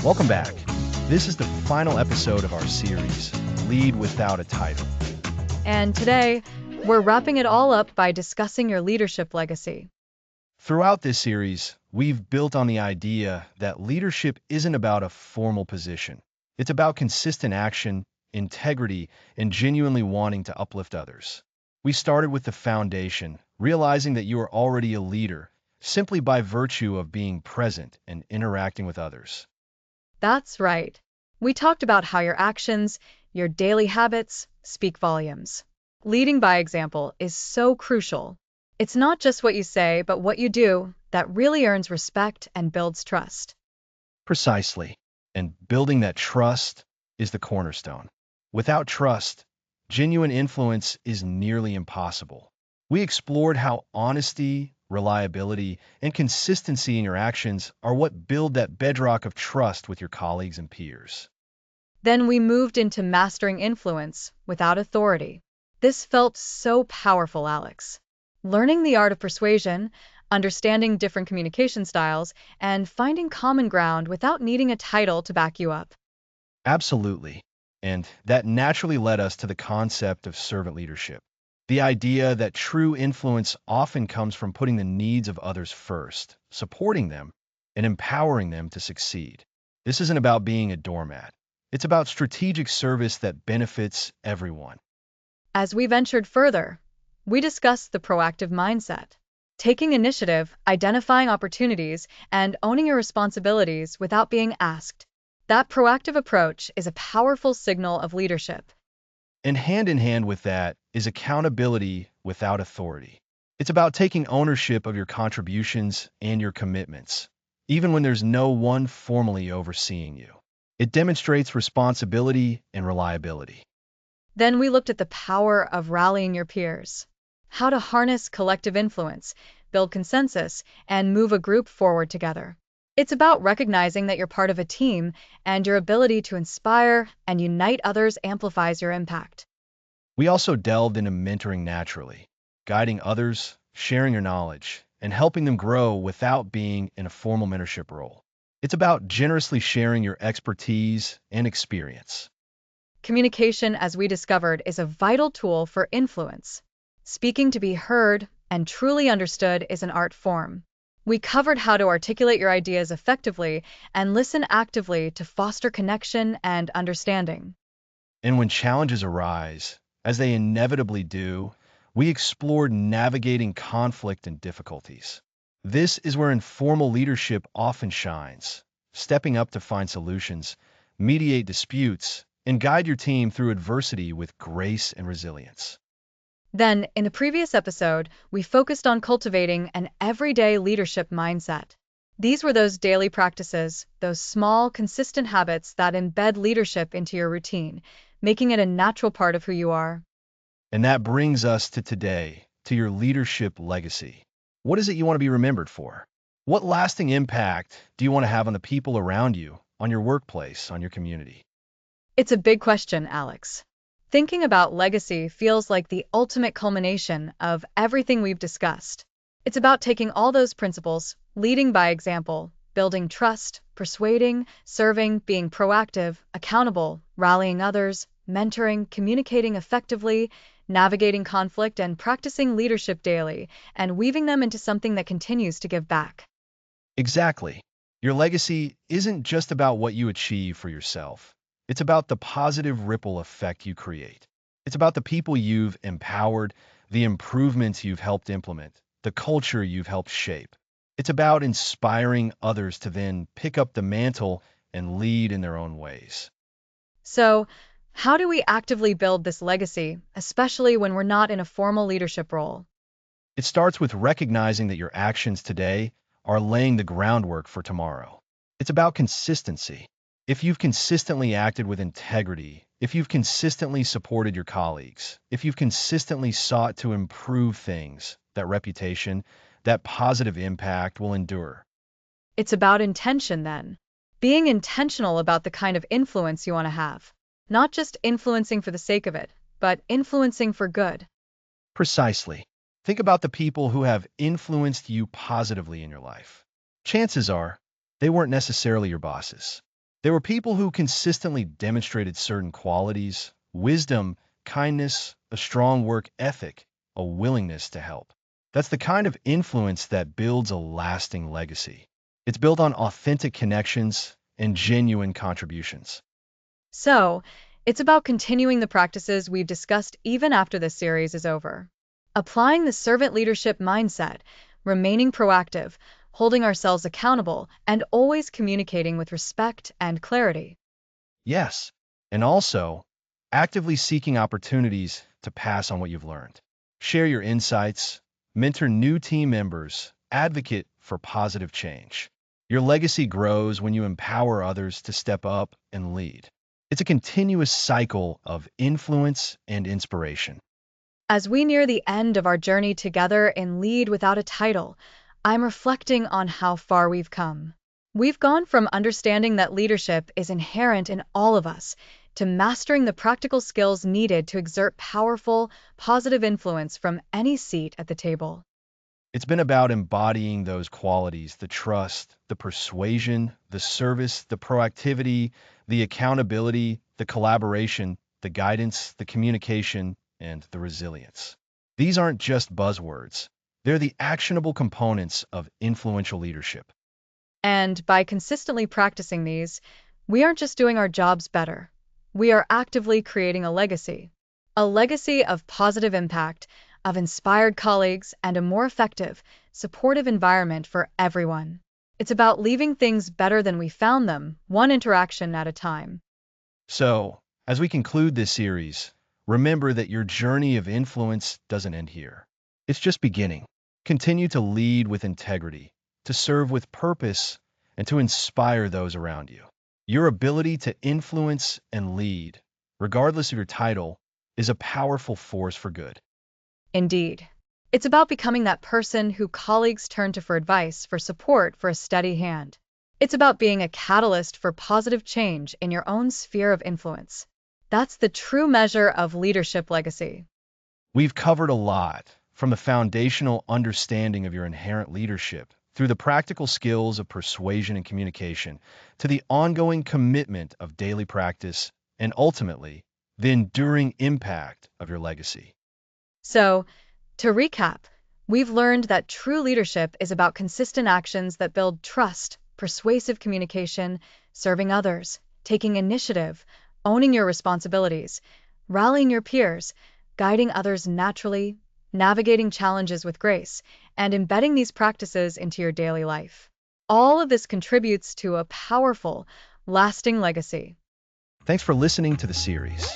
Welcome back. This is the final episode of our series, Lead Without a Title. And today, we're wrapping it all up by discussing your leadership legacy. Throughout this series, we've built on the idea that leadership isn't about a formal position. It's about consistent action, integrity, and genuinely wanting to uplift others. We started with the foundation, realizing that you are already a leader simply by virtue of being present and interacting with others. That's right. We talked about how your actions, your daily habits, speak volumes. Leading by example is so crucial. It's not just what you say, but what you do that really earns respect and builds trust. Precisely. And building that trust is the cornerstone. Without trust, genuine influence is nearly impossible. We explored how honesty, reliability, and consistency in your actions are what build that bedrock of trust with your colleagues and peers. Then we moved into mastering influence without authority. This felt so powerful, Alex. Learning the art of persuasion, understanding different communication styles, and finding common ground without needing a title to back you up. Absolutely. And that naturally led us to the concept of servant leadership. The idea that true influence often comes from putting the needs of others first, supporting them, and empowering them to succeed. This isn't about being a doormat. It's about strategic service that benefits everyone. As we ventured further, we discussed the proactive mindset. Taking initiative, identifying opportunities, and owning your responsibilities without being asked. That proactive approach is a powerful signal of leadership. And hand in hand with that is accountability without authority. It's about taking ownership of your contributions and your commitments, even when there's no one formally overseeing you. It demonstrates responsibility and reliability. Then we looked at the power of rallying your peers, how to harness collective influence, build consensus, and move a group forward together. It's about recognizing that you're part of a team and your ability to inspire and unite others amplifies your impact. We also delved into mentoring naturally, guiding others, sharing your knowledge, and helping them grow without being in a formal mentorship role. It's about generously sharing your expertise and experience. Communication, as we discovered, is a vital tool for influence. Speaking to be heard and truly understood is an art form. We covered how to articulate your ideas effectively and listen actively to foster connection and understanding. And when challenges arise, as they inevitably do, we explored navigating conflict and difficulties. This is where informal leadership often shines, stepping up to find solutions, mediate disputes, and guide your team through adversity with grace and resilience. Then, in the previous episode, we focused on cultivating an everyday leadership mindset. These were those daily practices, those small, consistent habits that embed leadership into your routine, making it a natural part of who you are. And that brings us to today, to your leadership legacy. What is it you want to be remembered for? What lasting impact do you want to have on the people around you, on your workplace, on your community? It's a big question, Alex. Thinking about legacy feels like the ultimate culmination of everything we've discussed. It's about taking all those principles, leading by example, building trust, persuading, serving, being proactive, accountable, rallying others, mentoring, communicating effectively, navigating conflict, and practicing leadership daily, and weaving them into something that continues to give back. Exactly. Your legacy isn't just about what you achieve for yourself. It's about the positive ripple effect you create. It's about the people you've empowered, the improvements you've helped implement, the culture you've helped shape. It's about inspiring others to then pick up the mantle and lead in their own ways. So, how do we actively build this legacy, especially when we're not in a formal leadership role? It starts with recognizing that your actions today are laying the groundwork for tomorrow. It's about consistency. If you've consistently acted with integrity, if you've consistently supported your colleagues, if you've consistently sought to improve things, that reputation, that positive impact will endure. It's about intention then. Being intentional about the kind of influence you want to have. Not just influencing for the sake of it, but influencing for good. Precisely. Think about the people who have influenced you positively in your life. Chances are, they weren't necessarily your bosses. They were people who consistently demonstrated certain qualities, wisdom, kindness, a strong work ethic, a willingness to help. That's the kind of influence that builds a lasting legacy. It's built on authentic connections and genuine contributions. So, it's about continuing the practices we've discussed even after this series is over. Applying the servant leadership mindset, remaining proactive, holding ourselves accountable, and always communicating with respect and clarity. Yes, and also actively seeking opportunities to pass on what you've learned. Share your insights, mentor new team members, advocate for positive change. Your legacy grows when you empower others to step up and lead. It's a continuous cycle of influence and inspiration. As we near the end of our journey together in Lead Without a Title, I'm reflecting on how far we've come. We've gone from understanding that leadership is inherent in all of us to mastering the practical skills needed to exert powerful, positive influence from any seat at the table. It's been about embodying those qualities, the trust, the persuasion, the service, the proactivity, the accountability, the collaboration, the guidance, the communication, and the resilience. These aren't just buzzwords. They're the actionable components of influential leadership. And by consistently practicing these, we aren't just doing our jobs better. We are actively creating a legacy. A legacy of positive impact, of inspired colleagues, and a more effective, supportive environment for everyone. It's about leaving things better than we found them, one interaction at a time. So, as we conclude this series, remember that your journey of influence doesn't end here. It's just beginning. Continue to lead with integrity, to serve with purpose, and to inspire those around you. Your ability to influence and lead, regardless of your title, is a powerful force for good. Indeed. It's about becoming that person who colleagues turn to for advice, for support, for a steady hand. It's about being a catalyst for positive change in your own sphere of influence. That's the true measure of leadership legacy. We've covered a lot, from the foundational understanding of your inherent leadership, through the practical skills of persuasion and communication, to the ongoing commitment of daily practice, and ultimately, the enduring impact of your legacy. So, to recap, we've learned that true leadership is about consistent actions that build trust, persuasive communication, serving others, taking initiative, owning your responsibilities, rallying your peers, guiding others naturally, navigating challenges with grace, and embedding these practices into your daily life. All of this contributes to a powerful, lasting legacy. Thanks for listening to the series.